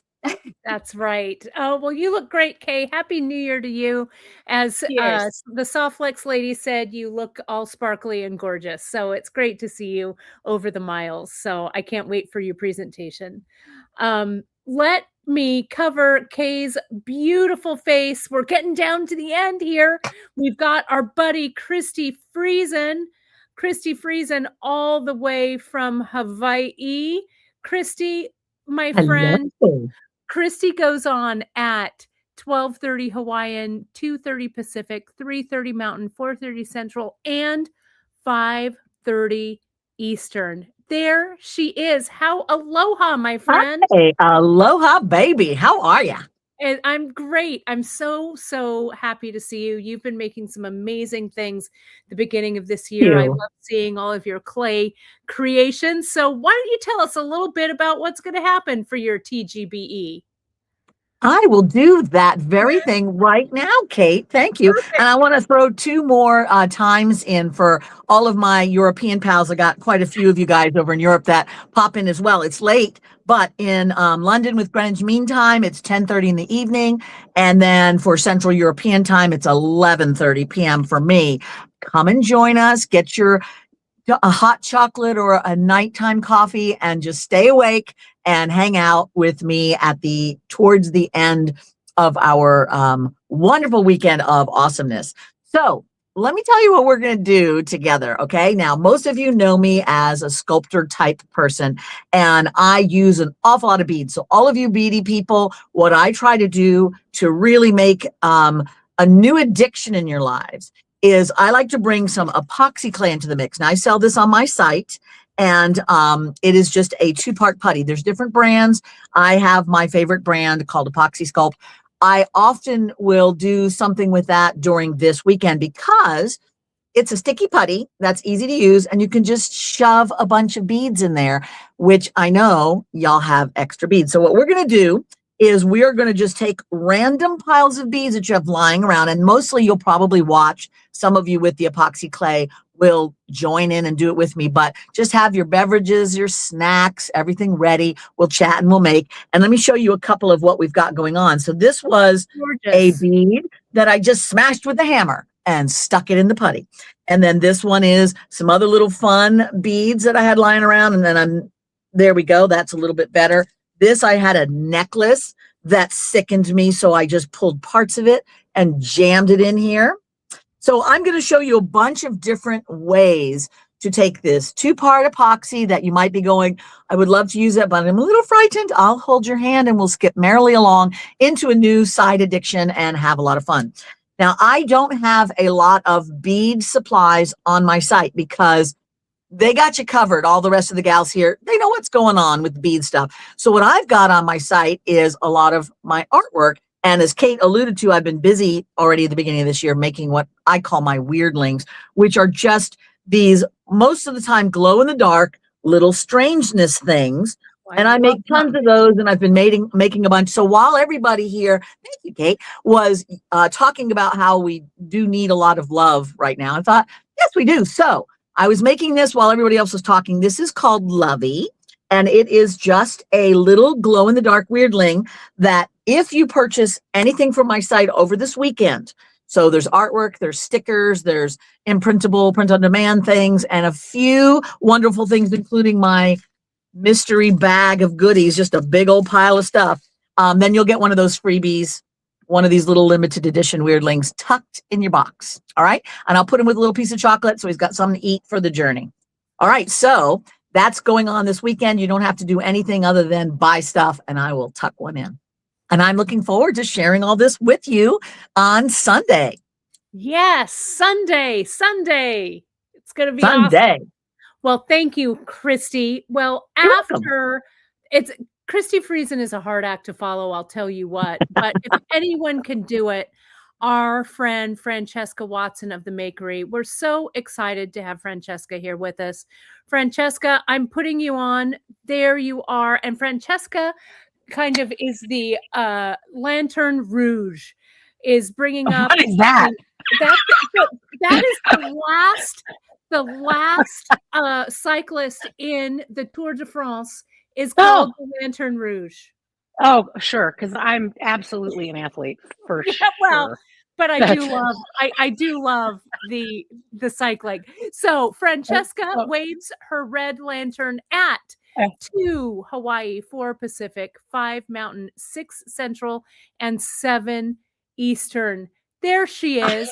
That's right. Oh, well, you look great, Kay. Happy New Year to you. As the Soft Flex lady said, you look all sparkly and gorgeous. So it's great to see you over the miles. So I can't wait for your presentation. Let me cover Kay's beautiful face. We're getting down to the end here. We've got our buddy, Christy Friesen. Christy Friesen all the way from Hawaii. Christy, my friend. Christy goes on at 12:30 Hawaiian, 2:30 Pacific, 3:30 Mountain, 4:30 Central, and 5:30 Eastern. There she is. How aloha, my friend. Hey, aloha, baby. How are you? And I'm great. I'm so happy to see you. You've been making some amazing things the beginning of this year. I love seeing all of your clay creations. So why don't you tell us a little bit about what's going to happen for your TGBE? I will do that very thing right now, Kate. Thank you. Perfect. And I want to throw 2 more times in for all of my European pals. I got quite a few of you guys over in Europe that pop in as well. It's late, but in London with Greenwich Mean Time, it's 10:30 in the evening. And then for Central European Time, it's 11:30 p.m. for me. Come and join us. Get a hot chocolate or a nighttime coffee and just stay awake and hang out with me towards the end of our wonderful weekend of awesomeness. So let me tell you what we're going to do together. Okay. Now, most of you know me as a sculptor type person, and I use an awful lot of beads. So all of you beady people, what I try to do to really make a new addiction in your lives is I like to bring some epoxy clay into the mix. Now, I sell this on my site, and it is just a 2-part putty. There's different brands. I have my favorite brand called Epoxy Sculpt. I often will do something with that during this weekend because it's a sticky putty that's easy to use, and you can just shove a bunch of beads in there, which I know y'all have extra beads. So what we're going to do is we are going to just take random piles of beads that you have lying around, and mostly you'll probably watch. Some of you with the epoxy clay will join in and do it with me, but just have your beverages, your snacks, everything ready. We'll chat and we'll make. And let me show you a couple of what we've got going on. So this was a bead that I just smashed with a hammer and stuck it in the putty. And then this one is some other little fun beads that I had lying around. And then there we go. That's a little bit better. This, I had a necklace that sickened me, so I just pulled parts of it and jammed it in here. So I'm going to show you a bunch of different ways to take this 2-part epoxy that you might be going, I would love to use that, but I'm a little frightened. I'll hold your hand and we'll skip merrily along into a new side addiction and have a lot of fun. Now, I don't have a lot of bead supplies on my site because they got you covered. All the rest of the gals here, they know what's going on with the bead stuff. So what I've got on my site is a lot of my artwork. And as Kate alluded to, I've been busy already at the beginning of this year making what I call my weirdlings, which are just these, most of the time, glow in the dark, little strangeness things And I make tons of those, and I've been making a bunch. So while everybody here, thank you, Kate, was talking about how we do need a lot of love right now, I thought, yes, we do. So I was making this while everybody else was talking. This is called Lovey, and it is just a little glow-in-the-dark weirdling that if you purchase anything from my site over this weekend, so there's artwork, there's stickers, there's imprintable, print-on-demand things, and a few wonderful things, including my mystery bag of goodies, just a big old pile of stuff. Then you'll get one of those freebies, one of these little limited edition weirdlings tucked in your box. All right. And I'll put him with a little piece of chocolate so he's got something to eat for the journey. All right. So that's going on this weekend. You don't have to do anything other than buy stuff, and I will tuck one in. And I'm looking forward to sharing all this with you on Sunday. Yes, Sunday. It's going to be Sunday. awesome. Well, thank you, Christy. Well, Christy Friesen is a hard act to follow, I'll tell you what. But if anyone can do it, our friend Francesca Watson of the Makery. We're so excited to have Francesca here with us. Francesca, I'm putting you on. There you are. And Francesca kind of is the Lantern Rouge, is bringing up. What is that? That is the last cyclist in the Tour de France is called the Lantern Rouge. Oh, sure, because I'm absolutely an athlete for sure. Well, but I do love the cycling. So Francesca waves her red lantern at 2 Hawaii, 4 Pacific, 5 Mountain, 6 Central, and 7 Eastern. There she is.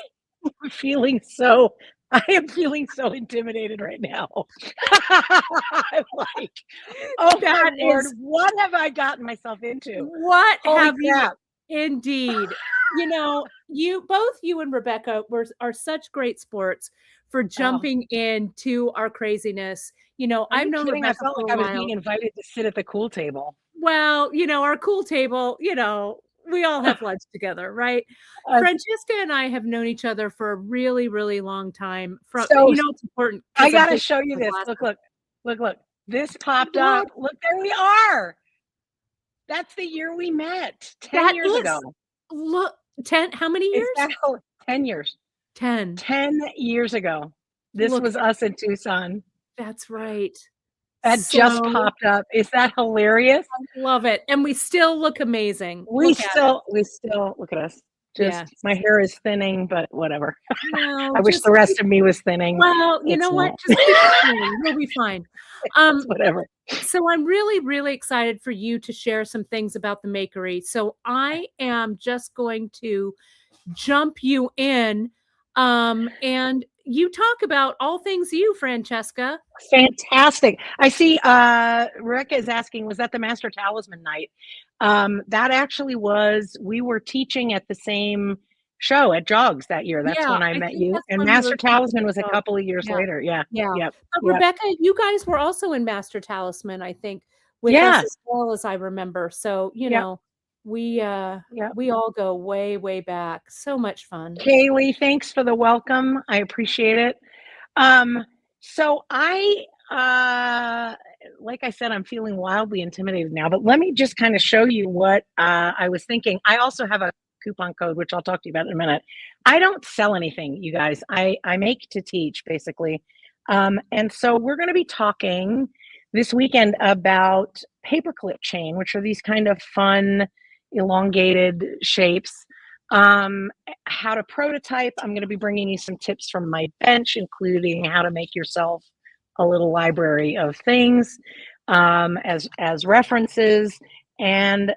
I am feeling so intimidated right now. I'm like, oh my Lord, what have I gotten myself into? What Holy have crap. you? Indeed. You know, both you and Rebecca are such great sports for jumping into our craziness. You know, I've known Rebecca I felt for like a I was while. being invited to sit at the cool table. Well, you know, our cool table, you know, we all have lunch together, right? Francesca and I have known each other for a really, really long time. It's important. I got to show you this. Look. This popped up. Look, there we are. That's the year we met. 10 years ago. Look, 10, how many years? 10 years. 10 years ago. This was us in Tucson. That's right. That just popped up. Is that hilarious? I love it. And we still look amazing. We still look at us. My hair is thinning, but whatever. No, I wish the rest of me was thinning. Well, you know what? Just keep it thinning. We'll be fine. Whatever. So I'm really, really excited for you to share some things about the Makery. So I am just going to jump you in and you talk about all things you, Francesca. Fantastic. I see Rebecca is asking, was that the Master Talisman night? That actually was, we were teaching at the same show at Jogs that year. That's when I met you. And Master Talisman was a couple of years later. Yeah. But Rebecca, you guys were also in Master Talisman, I think, with us as well as I remember. So, you know, we all go way, way back. So much fun. Kaylee, thanks for the welcome. I appreciate it. So I, like I said, I'm feeling wildly intimidated now, but let me just kind of show you what I was thinking. I also have a coupon code, which I'll talk to you about in a minute. I don't sell anything, you guys. I make to teach, basically. And so we're going to be talking this weekend about paperclip chain, which are these kind of fun, elongated shapes. How to prototype. I'm going to be bringing you some tips from my bench, including how to make yourself a little library of things as references, and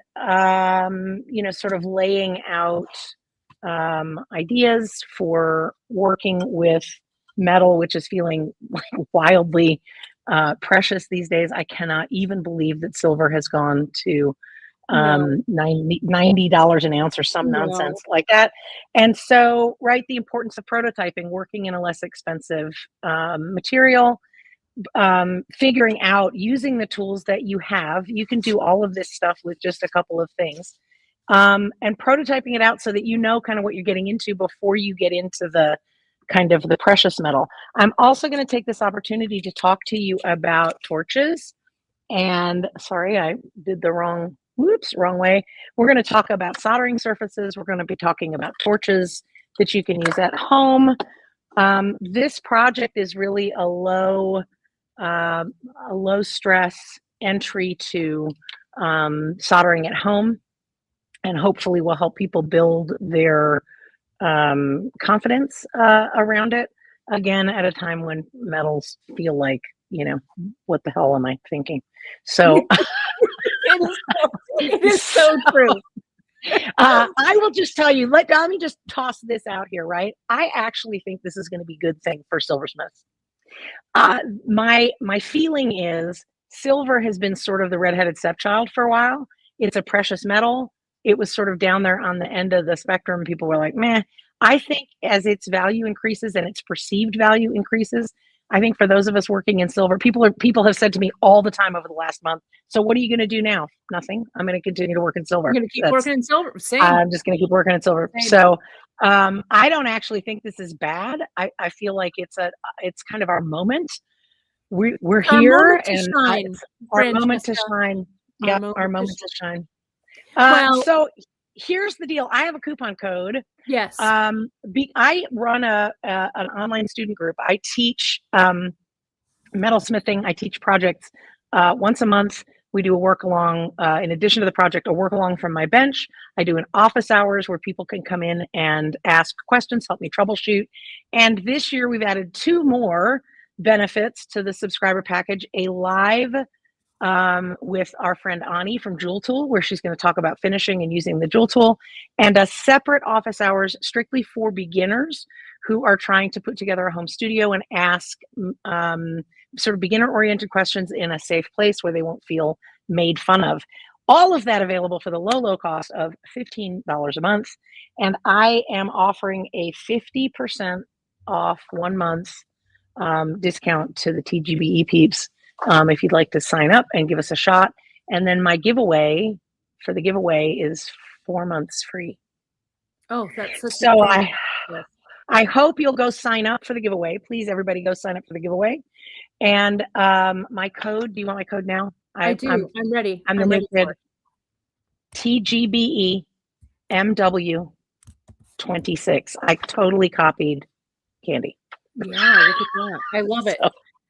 sort of laying out ideas for working with metal, which is feeling like wildly precious these days. I cannot even believe that silver has gone to $90 an ounce or some nonsense like that. And so, the importance of prototyping, working in a less expensive material, figuring out, using the tools that you have. You can do all of this stuff with just a couple of things, and prototyping it out so that you know kind of what you're getting into before you get into the kind of the precious metal. I'm also going to take this opportunity to talk to you about torches And sorry, I did the wrong way. We're going to talk about soldering surfaces. We're going to be talking about torches that you can use at home. This project is really a low stress entry to soldering at home, and hopefully will help people build their confidence around it. Again, at a time when metals feel like, what the hell am I thinking? So it is so true. I will just tell you, let me just toss this out here, right? I actually think this is going to be a good thing for silversmiths. My feeling is silver has been sort of the redheaded stepchild for a while. It's a precious metal. It was sort of down there on the end of the spectrum. People were like, meh. I think as its value increases and its perceived value increases, I think for those of us working in silver, people have said to me all the time over the last month, so what are you going to do now? Nothing. I'm going to continue to work in silver. I'm going to keep working in silver. Same. I'm just going to keep working in silver. Same. So I don't actually think this is bad. I feel like it's kind of our moment. We're here, and our moment to shine. Yeah, our moment to shine. So here's the deal. I have a coupon code. Yes. I run an online student group. I teach metalsmithing. I teach projects once a month. We do a work along, in addition to the project, a work along from my bench. I do an office hours where people can come in and ask questions, help me troubleshoot. And this year we've added 2 more benefits to the subscriber package: a live with our friend Ani from Jewel Tool, where she's going to talk about finishing and using the Jewel Tool, and a separate office hours strictly for beginners who are trying to put together a home studio and ask sort of beginner-oriented questions in a safe place where they won't feel made fun of. All of that available for the low cost of $15 a month. And I am offering a 50% off 1 month discount to the TGBE peeps if you'd like to sign up and give us a shot. And then my giveaway is 4 months free. Oh, that's such so a I hope you'll go sign up for the giveaway. Please, everybody, go sign up for the giveaway. And my code, do you want my code now? I do. I'm ready. I'm ready for it. TGBE MW 26. I totally copied Candy. Yeah, look at that. I love it.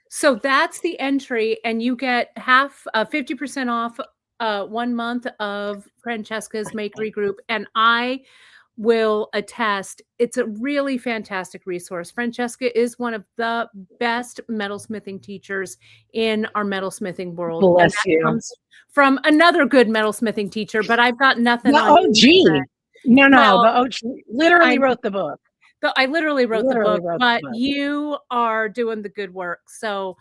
So that's the entry, and you get 50% off 1 month of Francesca's Makery Group. And I will attest, it's a really fantastic resource. Francesca is one of the best metalsmithing teachers in our metalsmithing world. Bless you. Comes from another good metalsmithing teacher, but I've got nothing the on OG. No, well, the OG literally wrote the book. I literally wrote the book, but you are doing the good work. So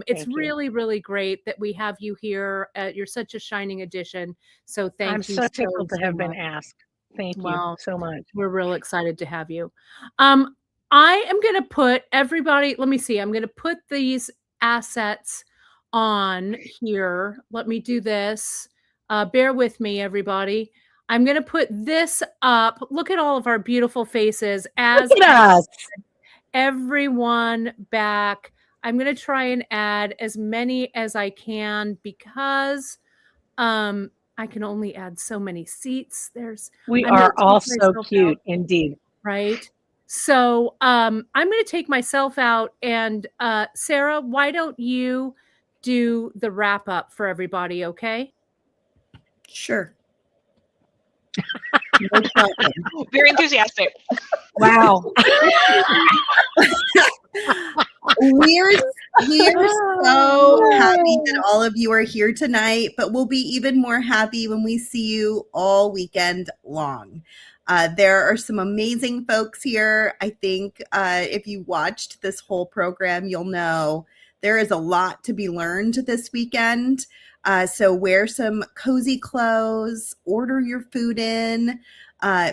it's really, really great that we have you here. You're such a shining addition. So thank you. I'm so tickled to have been asked. Thank you so much. We're real excited to have you. I am going to put everybody, let me see. I'm going to put these assets on here. Let me do this. Bear with me, everybody. I'm going to put this up. Look at all of our beautiful faces as everyone back. I'm going to try and add as many as I can because I can only add so many seats. We are all so cute, indeed. Right? So I'm going to take myself out, and Sarah, why don't you do the wrap up for everybody, okay? Sure. Very enthusiastic. Wow. We're so happy that all of you are here tonight, but we'll be even more happy when we see you all weekend long. There are some amazing folks here. I think if you watched this whole program, you'll know there is a lot to be learned this weekend. So wear some cozy clothes, order your food in,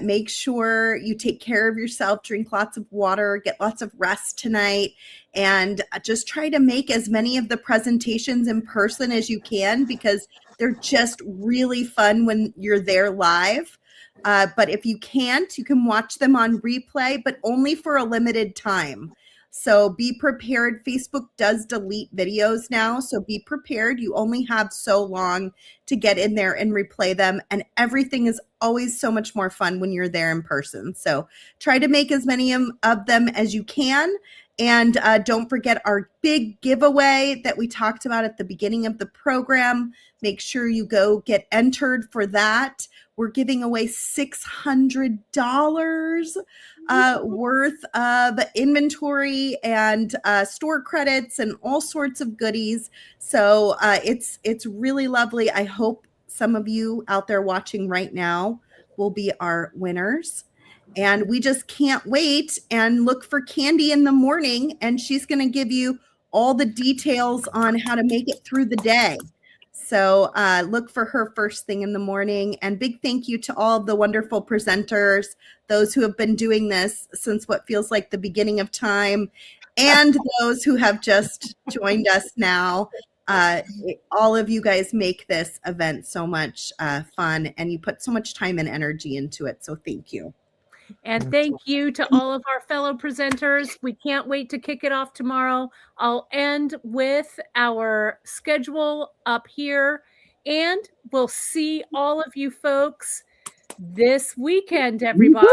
make sure you take care of yourself, drink lots of water, get lots of rest tonight, and just try to make as many of the presentations in person as you can because they're just really fun when you're there live. But if you can't, you can watch them on replay, but only for a limited time. So be prepared. Facebook does delete videos now. So be prepared. You only have so long to get in there and replay them. And everything is always so much more fun when you're there in person. So try to make as many of them as you can. And don't forget our big giveaway that we talked about at the beginning of the program. Make sure you go get entered for that. We're giving away $600 worth of inventory and store credits and all sorts of goodies. So it's really lovely. I hope some of you out there watching right now will be our winners. And we just can't wait, and look for Candy in the morning, and she's going to give you all the details on how to make it through the day. So look for her first thing in the morning. And big thank you to all of the wonderful presenters, those who have been doing this since what feels like the beginning of time, and those who have just joined us now. All of you guys make this event so much fun, and you put so much time and energy into it. So thank you. And thank you to all of our fellow presenters. We can't wait to kick it off tomorrow. I'll end with our schedule up here, and we'll see all of you folks this weekend, everybody.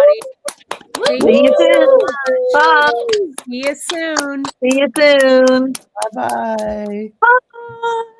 Thank See you soon. so Bye. much. See you soon. See you soon. Bye-bye. Bye.